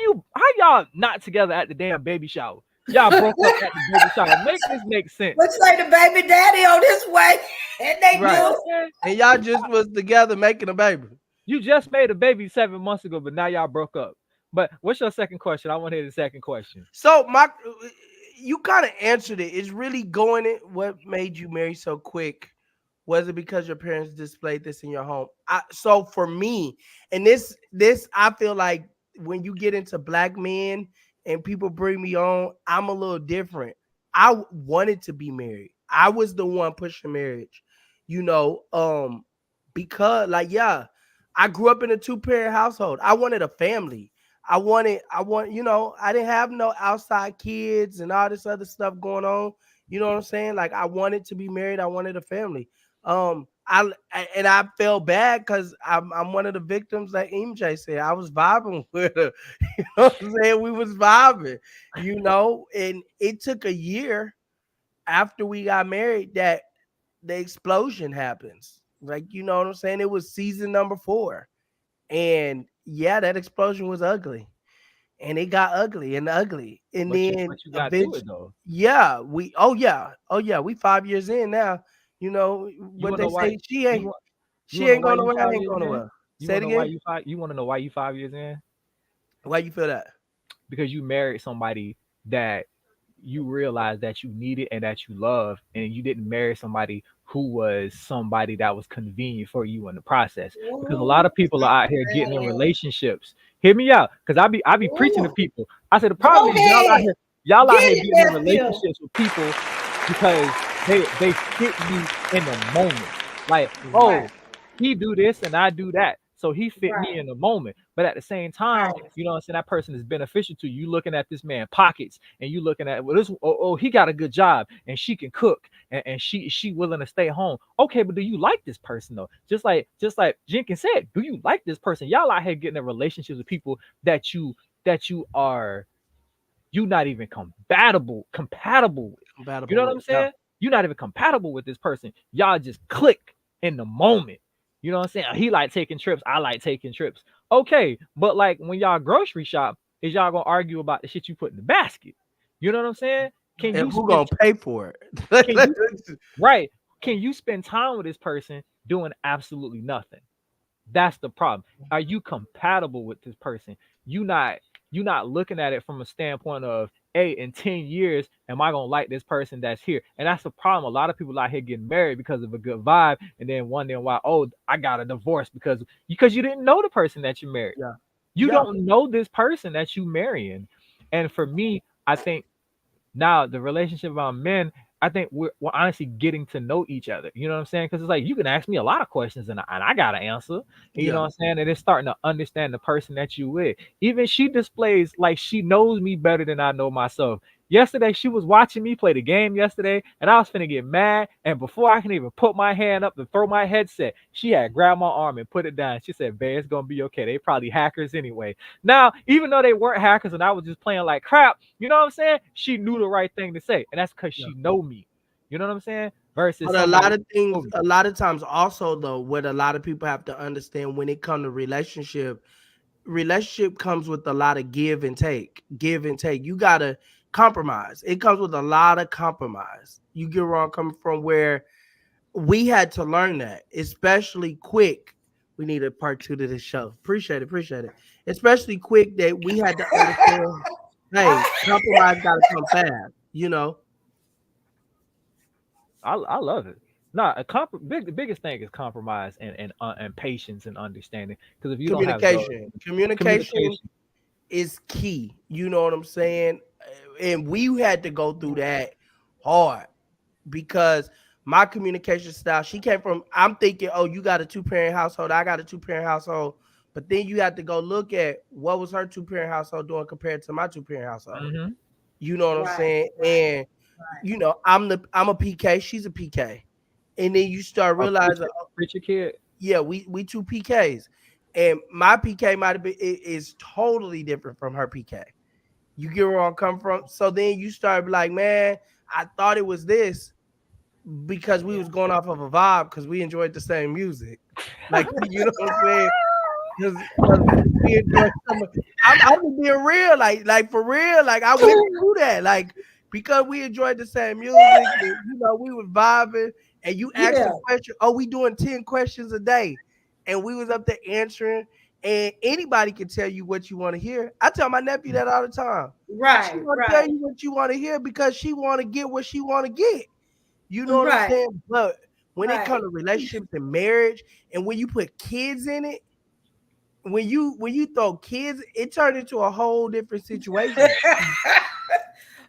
y'all not together at the damn baby shower? Y'all broke up at the baby shower. Make this make sense. Looks like the baby daddy on his way, and they do. And y'all just was together making a baby. You just made a baby 7 months ago, but now y'all broke up. But what's your second question? I want to hear the second question. So you kind of answered it. It's really going it. What made you marry so quick? Was it because your parents displayed this in your home? So for me, and this I feel like when you get into black men and people bring me on, I'm a little different. I wanted to be married. I was the one pushing marriage, you know, because I grew up in a 2-parent household. I wanted a family. I you know, I didn't have no outside kids and all this other stuff going on. You know what I'm saying? Like I wanted to be married. I wanted a family. I felt bad because I'm one of the victims, like MJ said. I was vibing with her. You know what I'm saying? We was vibing, you know, and it took a year after we got married that the explosion happens. Like, you know what I'm saying? It was season number 4. And yeah, that explosion was ugly. And it got ugly and ugly. And but then you got through it, though. Yeah, we 5 years in now. You know what they say, she ain't going nowhere. I ain't going nowhere. Say it again. You want to know why you 5 years in? Why you feel that? Because you married somebody that you realized that you needed and that you love, and you didn't marry somebody who was somebody that was convenient for you in the process. Because a lot of people are out here getting in relationships. Hear me out, because I be preaching to people. I said the problem is y'all out here getting in relationships with people because they fit you in the moment. Like, he do this and I do that, so he fit me in the moment. But at the same time, you know what I'm saying, that person is beneficial to you. You looking at this man pockets, and you looking at, well, this he got a good job and she can cook and she willing to stay home. Okay, but do you like this person though? Just like Jenkins said, do you like this person? Y'all out here getting in relationships with people that you are not even compatible with. You know what I'm saying? Yeah. You're not even compatible with this person. Y'all just click in the moment. You know what I'm saying? He like taking trips. I like taking trips. Okay, but like when y'all grocery shop, is y'all gonna argue about the shit you put in the basket? You know what I'm saying? Can And you who spend gonna pay for it? can you right? Can you spend time with this person doing absolutely nothing? That's the problem. Are you compatible with this person? You not you not looking at it from a standpoint of, hey, in 10 years, am I gonna like this person that's here? And that's the problem. A lot of people out here getting married because of a good vibe, and then wondering why, oh, I got a divorce because you didn't know the person that you married. Yeah. You Yeah. don't know this person that you marrying. And for me, I think now the relationship about men, I think we're honestly getting to know each other. You know what I'm saying? Because it's like you can ask me a lot of questions and I got an answer. You know Yeah. what I'm saying? And it's starting to understand the person that you with. Even she displays like she knows me better than I know myself. Yesterday, she was watching me play the game yesterday, and I was finna get mad. And before I can even put my hand up to throw my headset, she had grabbed my arm and put it down. She said, "Babe, it's gonna be okay. They probably hackers anyway." Now, even though they weren't hackers and I was just playing like crap, you know what I'm saying? She knew the right thing to say, and that's because Yeah. she know me. You know what I'm saying? Versus But a somebody lot of who know things, me. a lot of times also though, what a lot of people have to understand when it comes to relationship comes with a lot of give and take. Give and take. You gotta compromise. It comes with a lot of compromise. You get where I'm coming from, where we had to learn that, especially quick. We need a part 2 to this show. Appreciate it, appreciate it. Especially quick that we had to understand. Hey, compromise gotta come fast. You know, I love it. Nah, the biggest thing is compromise and patience and understanding. Because if you don't have those communication communication, is key. You know what I'm saying? And we had to go through that hard because my communication style, she came from, I'm thinking, oh, you got a 2-parent household, I got a 2-parent household. But then you have to go look at what was her 2-parent household doing compared to my 2-parent household. mm-hmm. You know what I'm Right, saying? right, And right. you know, I'm a PK, she's a PK. And then you start A realizing, preacher kid. yeah, we two PKs. And my PK might have been is totally different from her PK. You get where I'm coming from? So then you start like, man, I thought it was this because we was going off of a vibe because we enjoyed the same music. Like, you know what I'm saying? Because we enjoy some of, I'm being real, like for real, like I went through that, like because we enjoyed the same music, and, you know, we was vibing, and you asked Yeah, the question, oh, we doing 10 questions a day, and we was up there answering, and anybody can tell you what you want to hear. I tell my nephew that all the time. She right, gonna tell right, you what you want to hear because she want to get what she want to get. You know what I'm right, saying? But when it comes right. to relationships and marriage, and when you put kids in it, when you throw kids, it turned into a whole different situation.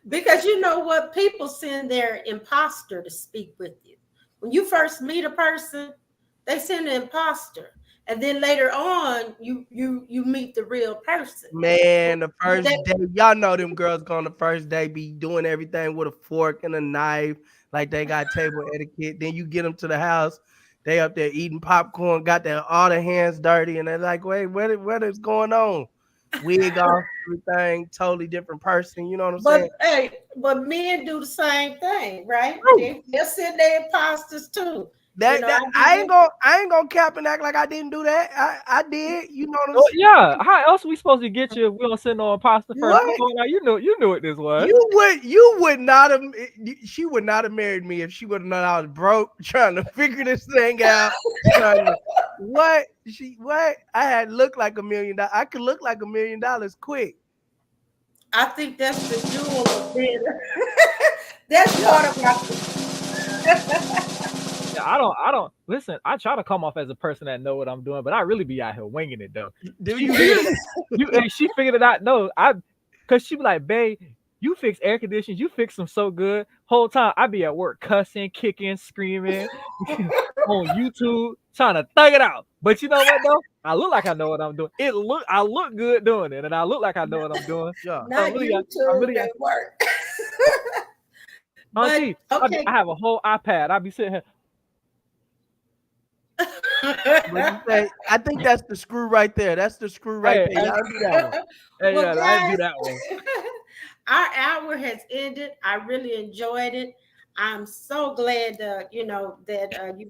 Because you know what? People send their imposter to speak with you. When you first meet a person, they send an imposter. And then later on, you meet the real person. Man, the But first day, y'all know them girls go on the first day be doing everything with a fork and a knife, like they got table etiquette. Then you get them to the house, they up there eating popcorn, got their all their hands dirty, and they're like, wait, what is going on? Wig off, everything, totally different person. You know what I'm saying? but men do the same thing, right? True. They're sending their imposters too. You That know, I that did this. I ain't gonna cap and act like I didn't do that. I did. You know what I'm Oh saying? yeah, how else we supposed to get you if we don't send no imposter first? Come What? on now, you knew what this was. You would not have, she would not have married me if she would have known I was broke trying to figure this thing out. Trying to what I had looked like $1,000,000. I could look like $1,000,000 quick. I think that's the jewel of being. That's Yeah. part of my. Yeah, I don't listen. I try to come off as a person that know what I'm doing, but I really be out here winging it though. Do She you figured really? it. And she figured it out. No, cause she be like, babe, you fix air conditioners, you fix them so good. Whole time I be at work cussing, kicking, screaming on YouTube, trying to thug it out. But you know what though? I look like I know what I'm doing. I look good doing it, and I look like I know what I'm doing. Yeah. So Not I'm YouTube really at work. But Auntie, okay. I have a whole iPad. I be sitting here. What you say? I think that's the screw right there. That's the screw right Hey, there. Y'all do that one. hey, Well, yeah, I do guys, that one. our hour has ended. I really enjoyed it. I'm so glad, that you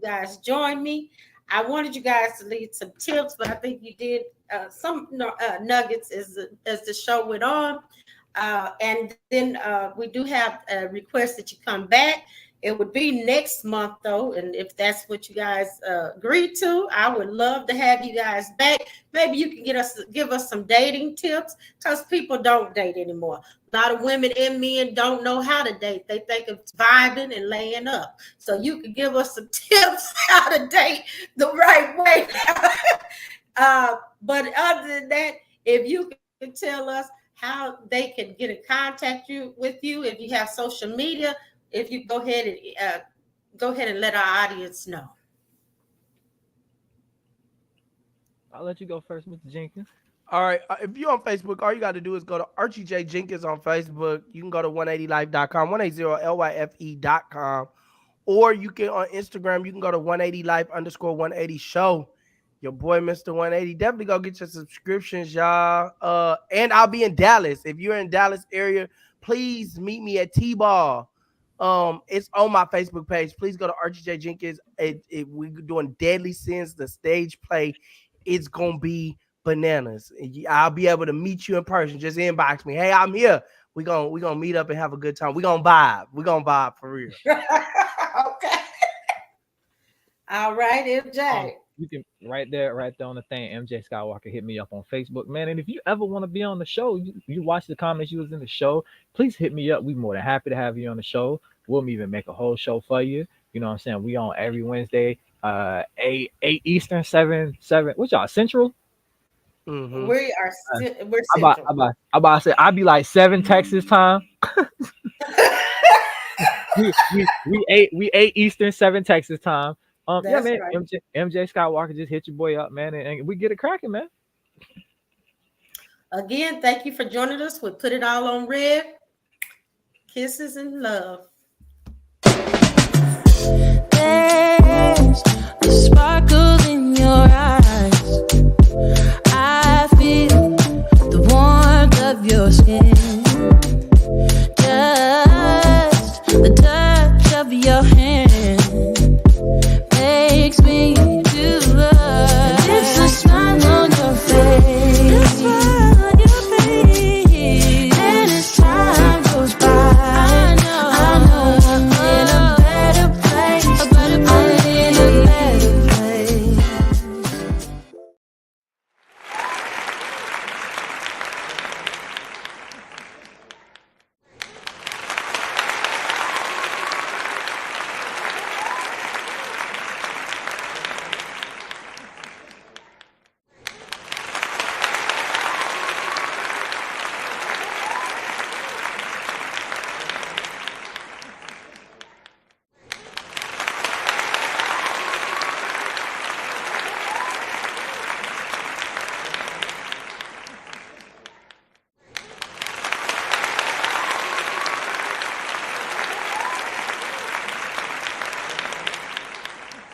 guys joined me. I wanted you guys to leave some tips, but I think you did some nuggets as the show went on. And then we do have a request that you come back. It would be next month, though, and if that's what you guys agree to, I would love to have you guys back. Maybe you can give us some dating tips, because people don't date anymore. A lot of women and men don't know how to date. They think it's vibing and laying up. So you can give us some tips how to date the right way. But other than that, if you can tell us how they can get in contact with you, if you have social media, if you go ahead and let our audience know. I'll let you go first, Mr. Jenkins. All right. If you're on Facebook, all you got to do is go to Archie J. Jenkins on Facebook. You can go to 180life.com, 180lyfe.com. Or you can on Instagram, you can go to 180life_180 show. Your boy, Mr. 180. Definitely go get your subscriptions, y'all. And I'll be in Dallas. If you're in Dallas area, please meet me at T-Ball. It's on my Facebook page. Please go to Archie J. Jenkins. We're doing Deadly Sins, the stage play. It's gonna be bananas. I'll be able to meet you in person. Just inbox me. Hey, I'm here. We're gonna meet up and have a good time. We're gonna vibe for real. Okay. All right, MJ. You can right there on the thing. MJ Skywalker, hit me up on Facebook, man. And if you ever want to be on the show, you watch the comments you was in the show, please hit me up. We more than happy to have you on the show. We'll even make a whole show for you. You know what I'm saying? We on every Wednesday, 8 Eastern, 7. What y'all, Central? Mm-hmm. We're Central. I'm about to say I'll be like 7 Texas time. we 8 Eastern, 7 Texas time. Yeah, man. Right. MJ Skywalker, just hit your boy up, man, and we get it cracking, man. Again, thank you for joining us. We put it all on red. Kisses and love.